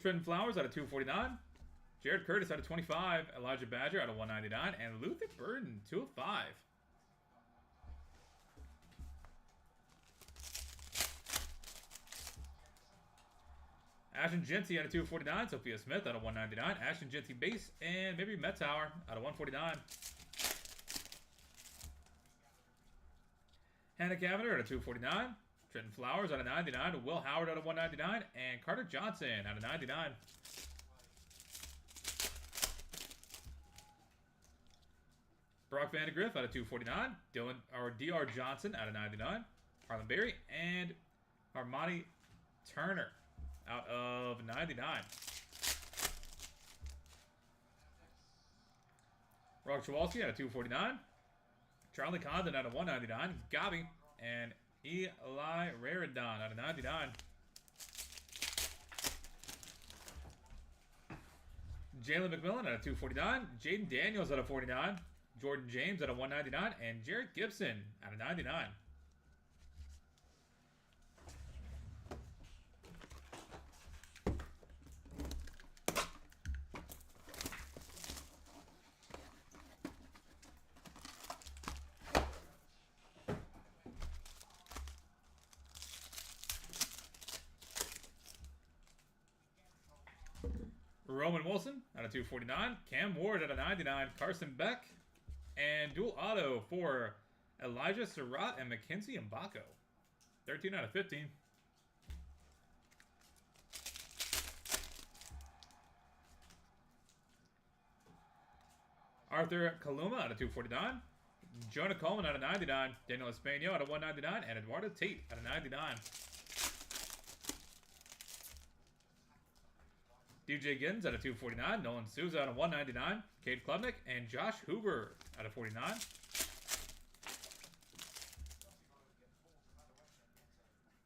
Trenton Flowers out of 249. Jared Curtis out of 25. Elijah Badger out of 199. And Luther Burden, 2 of 5. Ashton Genty out of 249. Sophia Smith out of 199. Ashton Genty base. And maybe Metzauer out of 149. Hannah Cavender out of 249. Trenton Flowers out of 99. Will Howard out of 199. And Carter Johnson out of 99. Brock Vandegrift out of 249. DR Johnson out of 99. Harlan Berry and Armani Turner out of 99. Rock Chowalski out of 249. Charlie Condon out of 199. Gabi and Eli Raridon out of 99. Jalen McMillan out of 249. Jaden Daniels out of 49. Jordan James out of 199. And Jarrett Gibson out of 99. Roman Wilson out of 249. Cam Ward out of 99. Carson Beck. And dual auto for Elijah Surratt and Mackenzie Mbako. 13 out of 15. Arthur Kaluma out of 249. Jonah Coleman out of 99. Daniel Espanol out of 199. And Eduardo Tate out of 99. DJ Giddens out of 249. Nolan Souza out of 199. Cade Klubnik and Josh Hoover out of 49.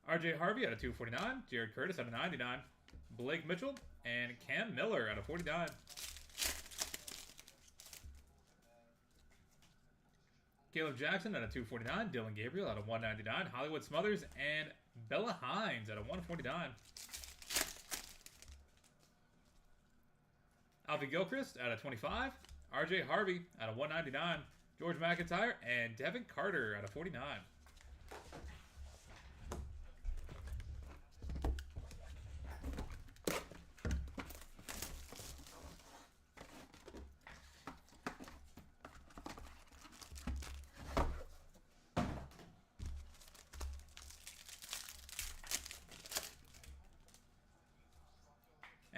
RJ Harvey out of 249. Jared Curtis out of 99. Blake Mitchell and Cam Miller out of 49. Caleb Jackson out of 249. Dylan Gabriel out of 199. Hollywood Smothers and Bella Hines out of 149. Alfie Gilchrist out of 25. RJ Harvey out of 199. George McIntyre and Devin Carter out of 49.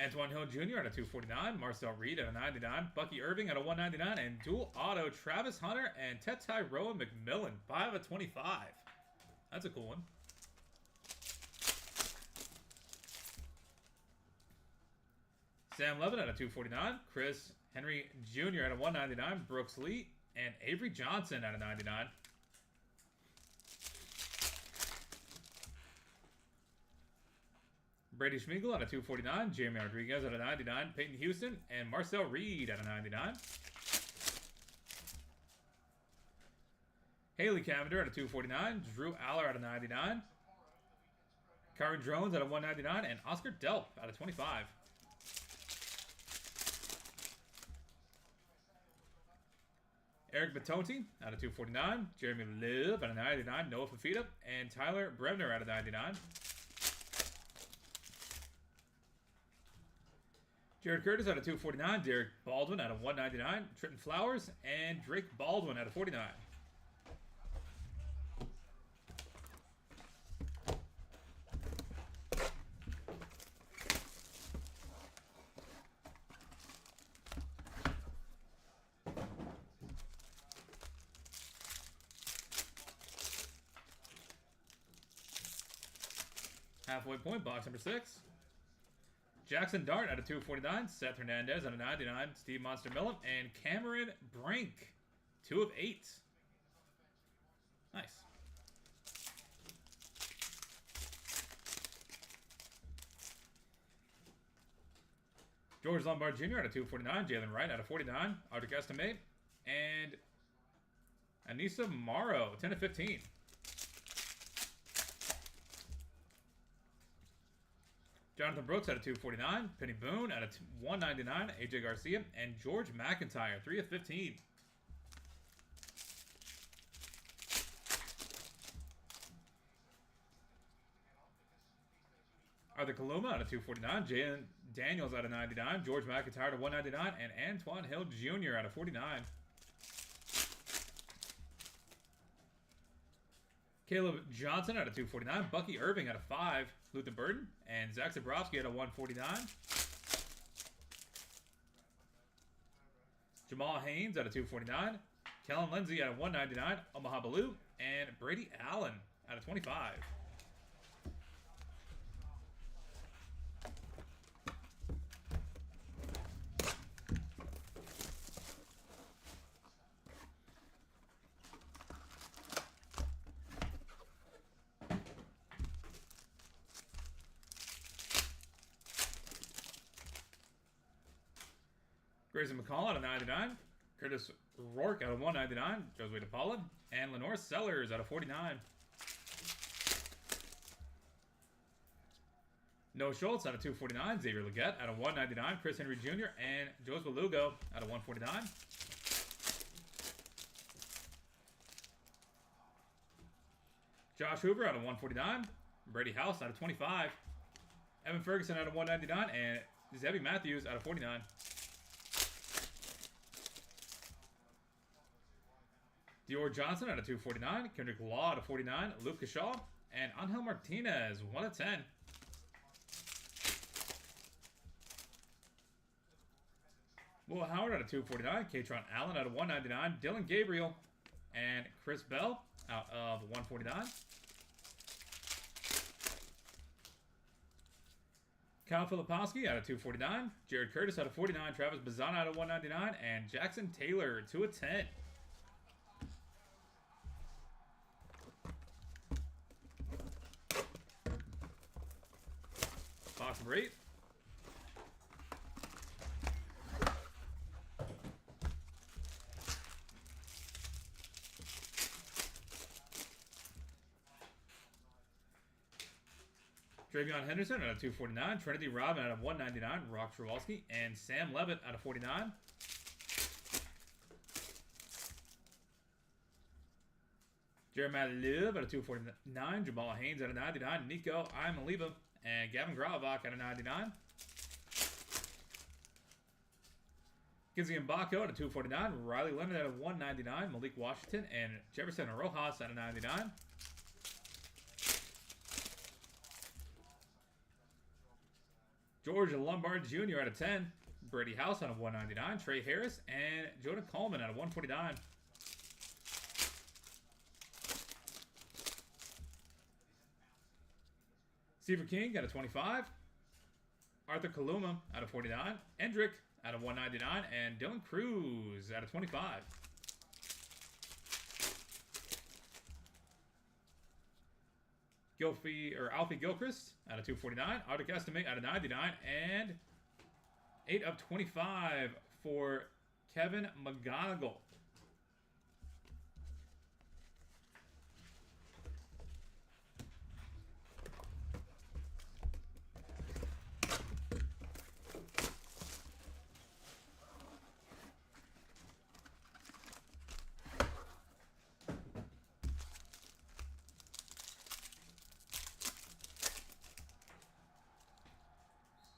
Antoine Hill Jr. out of 249. Marcel Reed out of 99. Bucky Irving out of 199. And dual auto Travis Hunter and Tetai Roa McMillan. 5 of 25. That's a cool one. Sam Levin out of 249. Chris Henry Jr. out of 199. Brooks Lee and Avery Johnson out of 99. Brady Schmigel out of 249. Jamie Rodriguez out of 99. Peyton Houston and Marcel Reed out of 99. Haley Cavender out of 249. Drew Aller out of 99. Kyron Drones out of 199. And Oscar Delp out of 25. Eric Batonti out of 249. Jeremy Liv out of 99. Noah Fafita and Tyler Bremner out of 99. Jared Curtis out of 249. Derek Baldwin out of 199. Trenton Flowers and Drake Baldwin out of 49. Halfway point, box number 6. Jackson Dart out of 249. Seth Hernandez out of 99. Steve Monster Millen and Cameron Brink. 2 of 8. Nice. George Lombard Jr. out of 249. Jalen Wright out of 49. Arctic Estimate. And Anissa Morrow. 10 of 15. Jonathan Brooks out of 249. Penny Boone out of 199. AJ Garcia and George McIntyre. 3 of 15. Arthur Kaluma out of 249. Jalen Daniels out of 99. George McIntyre out of 199. And Antoine Hill Jr. out of 49. Caleb Johnson out of 249. Bucky Irving out of 5. Luther Burden. And Zach Zabrowski out of 149. Jamal Haynes out of 249. Kellen Lindsey out of 199. Omaha Baloo. And Brady Allen out of 25. Grayson McCall out of 99. Curtis Rourke out of 199. Josue DePaula. And Lenore Sellers out of 49. Noah Schultz out of 249. Xavier Legette out of 199. Chris Henry Jr. And Joseph Lugo out of 149. Josh Hoover out of 149. Brady House out of 25. Evan Ferguson out of 199. And Zebby Matthews out of 49. Dior Johnson out of 249. Kendrick Law out of 49. Luke Kashaw. And Angel Martinez, 1 of 10. Will Howard out of 249. Katron Allen out of 199. Dylan Gabriel. And Chris Bell out of 149. Kyle Filipowski out of 249. Jared Curtis out of 49. Travis Bazan out of 199. And Jackson Taylor, 2 of 10. Box break. Travion Henderson out of 249. Trinity Robin out of 199. Rock Trewalski. And Sam Levitt out of 49. Jeremiah Liv out of 249. Jamal Haynes out of 99. Nico Imaliva. And Gavin Gravak out of 99. Kizzy Mbako out of 249. Riley Leonard out of 199. Malik Washington. And Jefferson Rojas out of 99. George Lombard Jr. out of 10. Brady House out of 199. Trey Harris. And Jordan Coleman out of 149. Stephen King out of 25. Arthur Kaluma out of 49. Endrick out of 199. And Dylan Cruz out of 25. Alfie Gilchrist out of 249. Arctic Estimate out of 99. And 8 of 25 for Kevin McGonigal.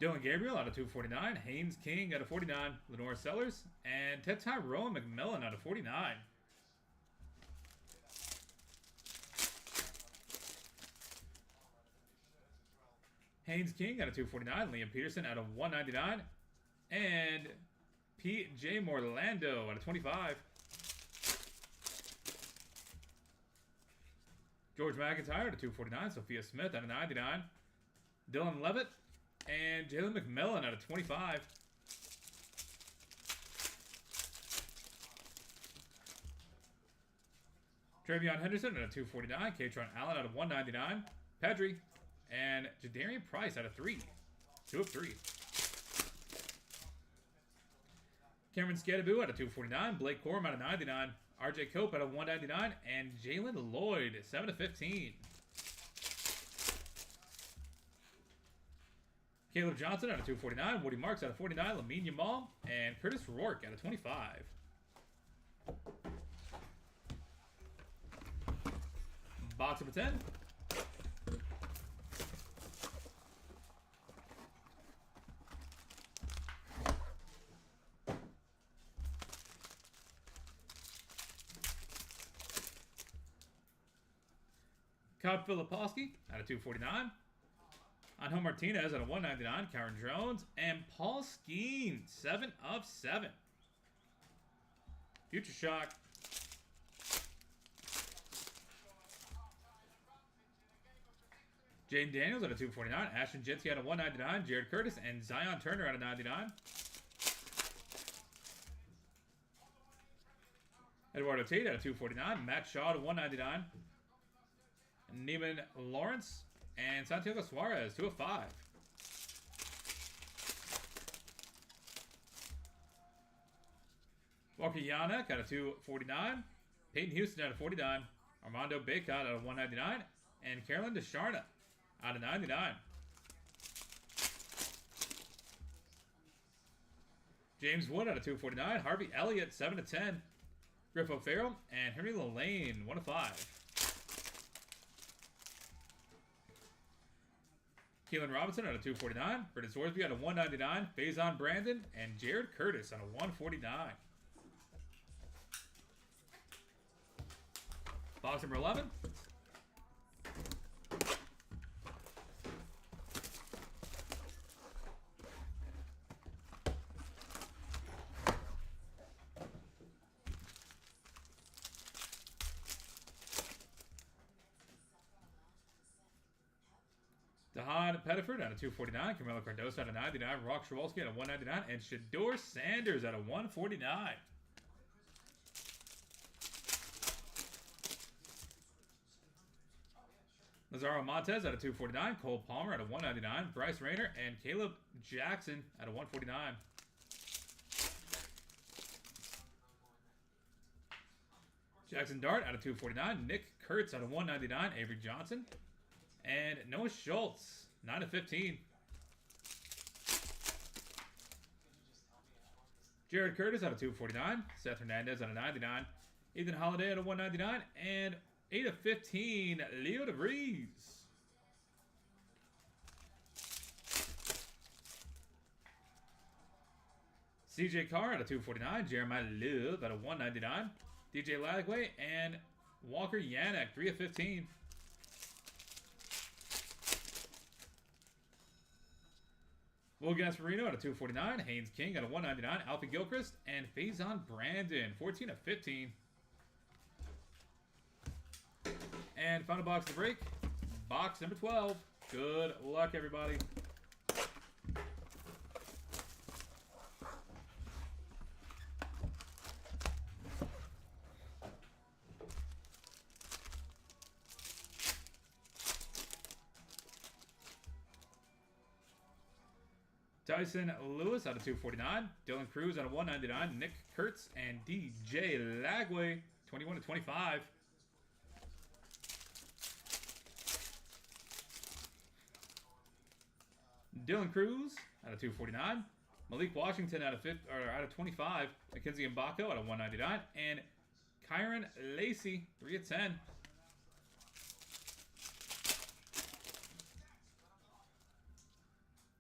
Dylan Gabriel out of 249. Haynes King out of 49. Lenore Sellers. And Tyrone McMillan out of 49. Haynes King out of 249. Liam Peterson out of 199. And Pete J. Morlando out of 25. George McIntyre out of 249. Sophia Smith out of 99. Dylan Levitt. And Jalen McMillan out of 25. Travion Henderson out of 249. Katron Allen out of 199. Pedri. And Jadarian Price out of 3. 2 of 3. Cameron Scadaboo out of 249. Blake Corum out of 99. RJ Cope out of 199. And Jalen Lloyd, 7 of 15. Caleb Johnson out of 249. Woody Marks out of 49. Lamine Yamal. And Curtis Rourke out of 25. Box number 10. Cobb Filipowski out of 249. Angel Martinez out of 199. Karen Jones. And Paul Skeen, 7 of 7. Future Shock. Jaden Daniels out of 249. Ashton Jitsi out of 199. Jared Curtis and Zion Turner out of 99. Eduardo Tate out of 249. Matt Shaw out of 199. Neiman Lawrence and Santiago Suarez, 2 of 5. Walker Yanek out of 249. Peyton Houston out of 49. Armando Bacot out of 199. And Carolyn Desharna out of 99. James Wood out of 249. Harvey Elliott, 7 of 10. Griff O'Farrell and Henry Lane, 1 of 5. Keelan Robinson out of 249. Brendan Sorsby out of 199. Faison Brandon and Jared Curtis out of 149. Box number 11. Dahan Pettiford out of 249. Camilo Cardoso out of 99. Rock Shawalski out of 199. And Shador Sanders out of 149. Lazaro Montez out of 249. Cole Palmer out of 199. Bryce Rayner and Caleb Jackson out of 149. Jackson Dart out of 249. Nick Kurtz out of 199. Avery Johnson. And Noah Schultz, 9 of 15. Jared Curtis out of 249. Seth Hernandez out of 99. Ethan Holiday out of 199. And 8 of 15, Leo DeVries. CJ Carr out of 249. Jeremiah Love out of 199. DJ Lagway and Walker Yanek, 3 of 15. Will Gasparino out of 249. Haynes King out of 199. Alfie Gilchrist and Faison Brandon, 14 of 15. And final box to break, box number 12. Good luck, everybody. Tyson Lewis out of 249. Dylan Cruz out of 199. Nick Kurtz and DJ Lagway, 21 of 25. Dylan Cruz out of 249. Malik Washington out of 25. Mackenzie Mbako out of 199. And Kyron Lacey, 3 of 10.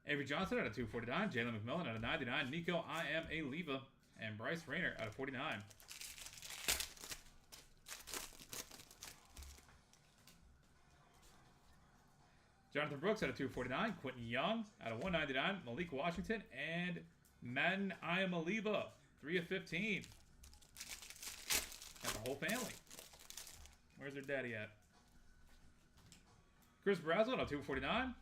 Avery Johnson out of 249. Jalen McMillan out of 99. Nico I Am a Leva. And Bryce Rayner out of 49. Jonathan Brooks out of 249. Quentin Young out of 199. Malik Washington and Madden I Am a Leva, 3 of 15. Got the whole family. Where's their daddy at? Chris Brazel out of 249.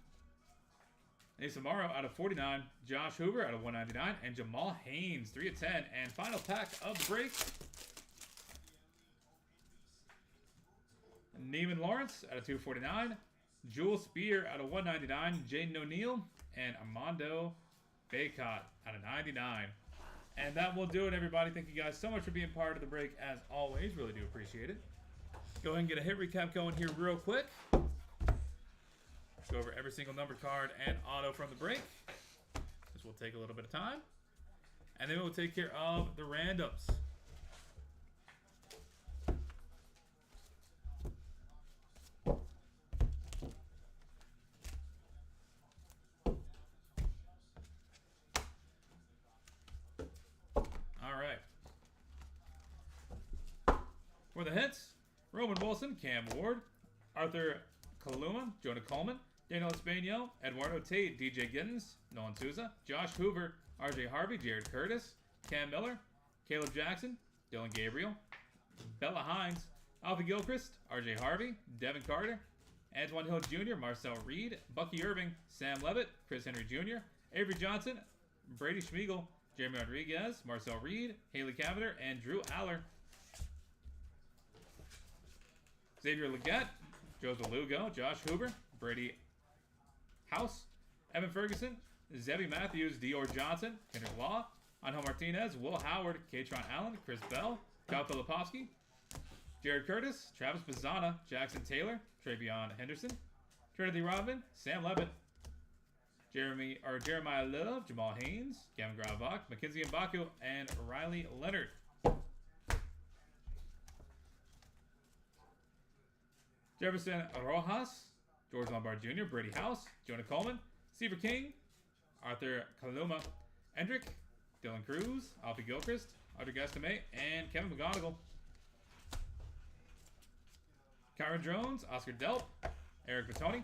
Ace Amaro out of 49. Josh Hoover out of 199. And Jamal Haynes, 3 of 10. And final pack of the break. Neiman Lawrence out of 249. Jewel Spear out of 199. Jaden O'Neal. And Armando Bacot out of 99. And that will do it, everybody. Thank you guys so much for being part of the break, as always. Really do appreciate it. Go ahead and get a hit recap going here real quick. Go over every single number card and auto from the break. This will take a little bit of time. And then we'll take care of the randoms. All right. For the hits, Roman Wilson, Cam Ward, Arthur Kaluma, Jonah Coleman, Daniel Espanol, Eduardo Tate, DJ Giddens, Nolan Souza, Josh Hoover, RJ Harvey, Jared Curtis, Cam Miller, Caleb Jackson, Dylan Gabriel, Bella Hines, Alfie Gilchrist, RJ Harvey, Devin Carter, Antoine Hill Jr., Marcel Reed, Bucky Irving, Sam Levitt, Chris Henry Jr., Avery Johnson, Brady Schmiegel, Jeremy Rodriguez, Marcel Reed, Haley Cavender, and Drew Aller. Xavier Leggett, Joseph Lugo, Josh Huber, Brady House, Evan Ferguson, Zebby Matthews, Dior Johnson, Kendrick Law, Angel Martinez, Will Howard, Katron Allen, Chris Bell, Kyle Filipovsky, Jared Curtis, Travis Bazzana, Jackson Taylor, Travion Henderson, Trinity Robin, Sam Levitt, Jeremiah Love, Jamal Haynes, Kevin Gravok, Mackenzie Mbaku, and Riley Leonard. Jefferson Rojas, George Lombard Jr., Brady House, Jonah Coleman, Seaver King, Arthur Kaluma, Endrick, Dylan Cruz, Alfie Gilchrist, Audrey Gastame, and Kevin McGonigal. Kyron Jones, Oscar Delp, Eric Vitoni,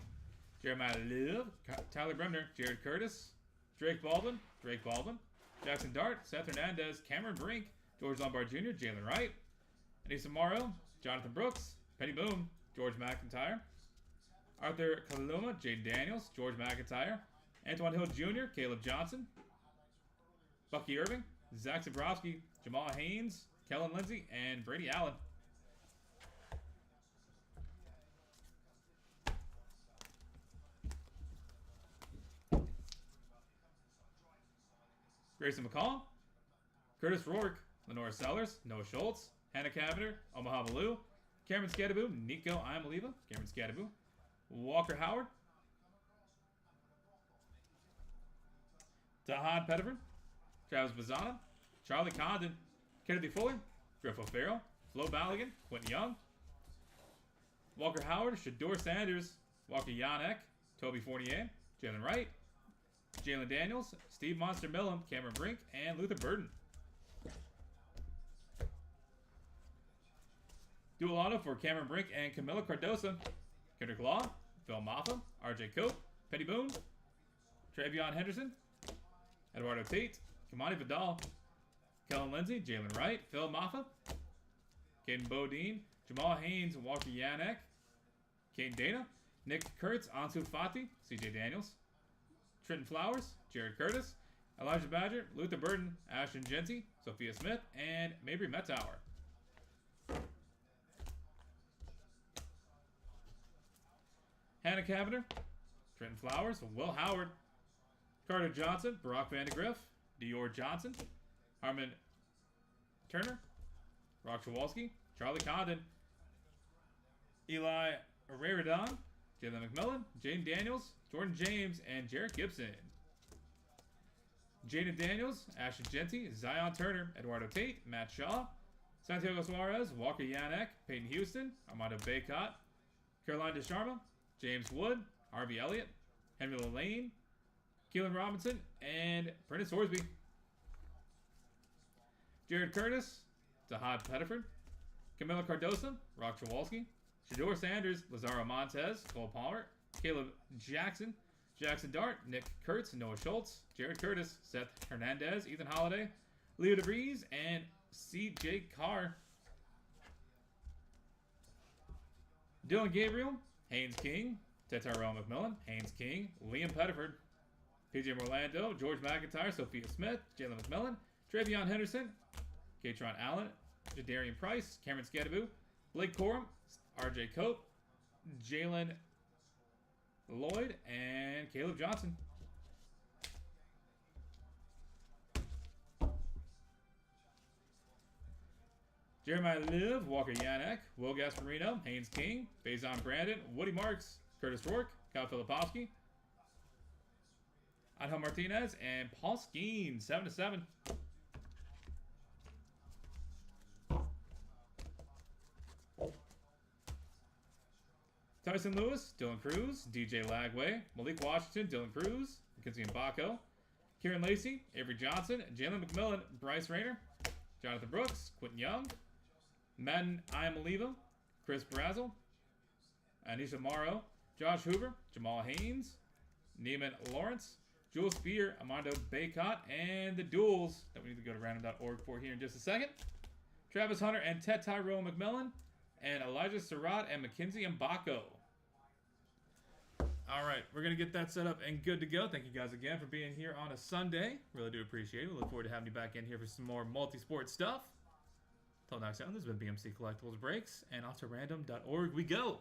Jeremiah Liv, Tyler Bremner, Jared Curtis, Drake Baldwin, Jackson Dart, Seth Hernandez, Cameron Brink, George Lombard Jr., Jalen Wright, Anissa Morrow, Jonathan Brooks, Penny Boone, George McIntyre, Arthur Kaluma, Jaden Daniels, George McIntyre, Antoine Hill Jr., Caleb Johnson, Bucky Irving, Zach Zabrowski, Jamal Haynes, Kellen Lindsay, and Brady Allen. Grayson McCall, Curtis Rourke, Lenora Sellers, Noah Schultz, Hannah Cavender, Omaha Baloo, Cameron Scadaboo, Nico Iamaliva, Cameron Scadaboo, Walker Howard, Tahad Pettiford, Travis Bazzana, Charlie Condon, Kennedy Fuller, Griff O'Farrell, Flo Balogun, Quentin Young, Walker Howard, Shador Sanders, Walker Yanek, Toby Fournier, Jalen Wright, Jalen Daniels, Steve Monster Millam, Cameron Brink, and Luther Burden. Dual auto for Cameron Brink and Camila Cardosa, Kendrick Law, Phil Maffa, RJ Cope, Petty Boone, Travion Henderson, Eduardo Tate, Kamani Vidal, Kellen Lindsay, Jalen Wright, Phil Maffa, Caden Bodine, Jamal Haynes, Walker Yanek, Kane Dana, Nick Kurtz, Ansu Fati, CJ Daniels, Trenton Flowers, Jared Curtis, Elijah Badger, Luther Burden, Ashton Genty, Sophia Smith, and Mabry Metzauer. Hannah Cavender, Trenton Flowers, Will Howard, Carter Johnson, Brock Vandegrift, Dior Johnson, Harmon Turner, Rock Chawalski, Charlie Condon, Eli Raridon, Jalen McMillan, Jaden Daniels, Jordan James, and Jarrett Gibson. Jaden Daniels, Ashton Genty, Zion Turner, Eduardo Tate, Matt Shaw, Santiago Suarez, Walker Yanek, Peyton Houston, Armando Baycott, Caroline DeSharma, James Wood, Harvey Elliott, Henry Lane, Keelan Robinson, and Prentice Horsby. Jared Curtis, Tahad Pettiford, Camila Cardosa, Rock Chawalski, Shador Sanders, Lazaro Montez, Cole Palmer, Caleb Jackson, Jackson Dart, Nick Kurtz, Noah Schultz, Jared Curtis, Seth Hernandez, Ethan Holiday, Leo DeVries, and C.J. Carr. Dylan Gabriel, Haynes King, Tetaro McMillan, Haynes King, Liam Pettiford, PJ Morlando, George McIntyre, Sophia Smith, Jalen McMillan, Travion Henderson, Katron Allen, Jadarian Price, Cameron Scadaboo, Blake Corum, RJ Cope, Jalen Lloyd, and Caleb Johnson. Jeremiah Liv, Walker Yanek, Will Gasparino, Haynes King, Faison Brandon, Woody Marks, Curtis Rourke, Kyle Filipovsky, Angel Martinez, and Paul Skeen, 7-7. Tyson Lewis, Dylan Cruz, DJ Lagway, Malik Washington, Dylan Cruz, Mackenzie Mbako, Kieran Lacey, Avery Johnson, Jalen McMillan, Bryce Rayner, Jonathan Brooks, Quentin Young, Madden Iamaliva, Chris Brazel, Anisha Morrow, Josh Hoover, Jamal Haynes, Neiman Lawrence, Jules Spear, Armando Baycott, and the duels that we need to go to random.org for here in just a second. Travis Hunter and Tet Tyrone McMillan, and Elijah Surratt and Mackenzie Mbako. All right, we're going to get that set up and good to go. Thank you guys again for being here on a Sunday. Really do appreciate it. We look forward to having you back in here for some more multi-sport stuff. Until next time, this has been BMC Collectibles Breaks, and off to random.org we go.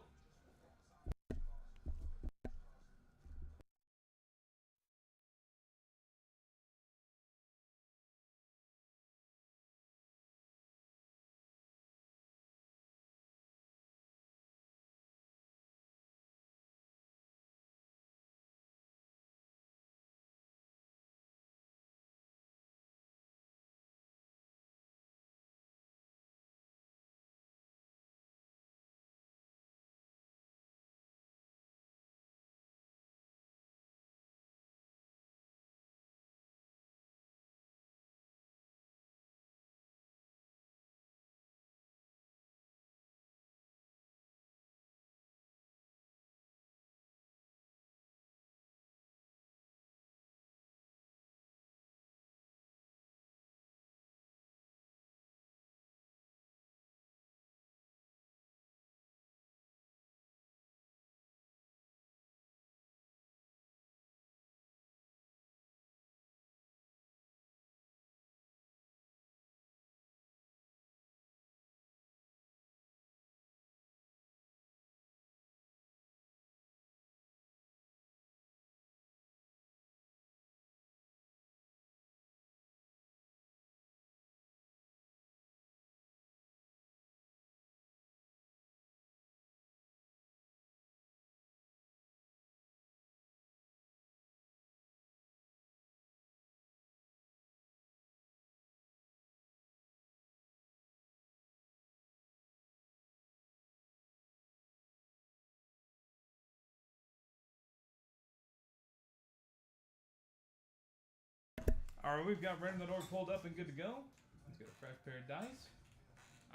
All right, we've got random.org pulled up and good to go. Let's get a fresh pair of dice.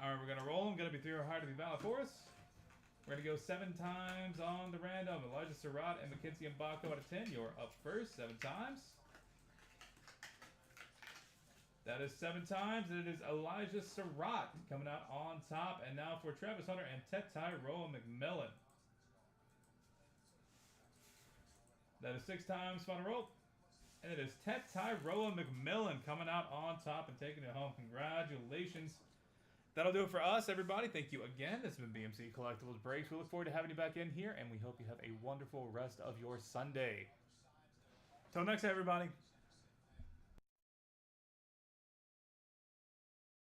All right, we're going to roll them. Going to be 3 or higher to be valid for us. We're going to go 7 times on the random. Elijah Surratt and Mackenzie Mbako out of 10. You're up first, 7 times. That is 7 times, and it is Elijah Surratt coming out on top. And now for Travis Hunter and Tet Tyrone McMillan. That is 6 times, final roll. And it is Tet Tyrone McMillan coming out on top and taking it home. Congratulations. That'll do it for us, everybody. Thank you again. This has been BMC Collectibles Breaks. We look forward to having you back in here, and we hope you have a wonderful rest of your Sunday. Till next, everybody.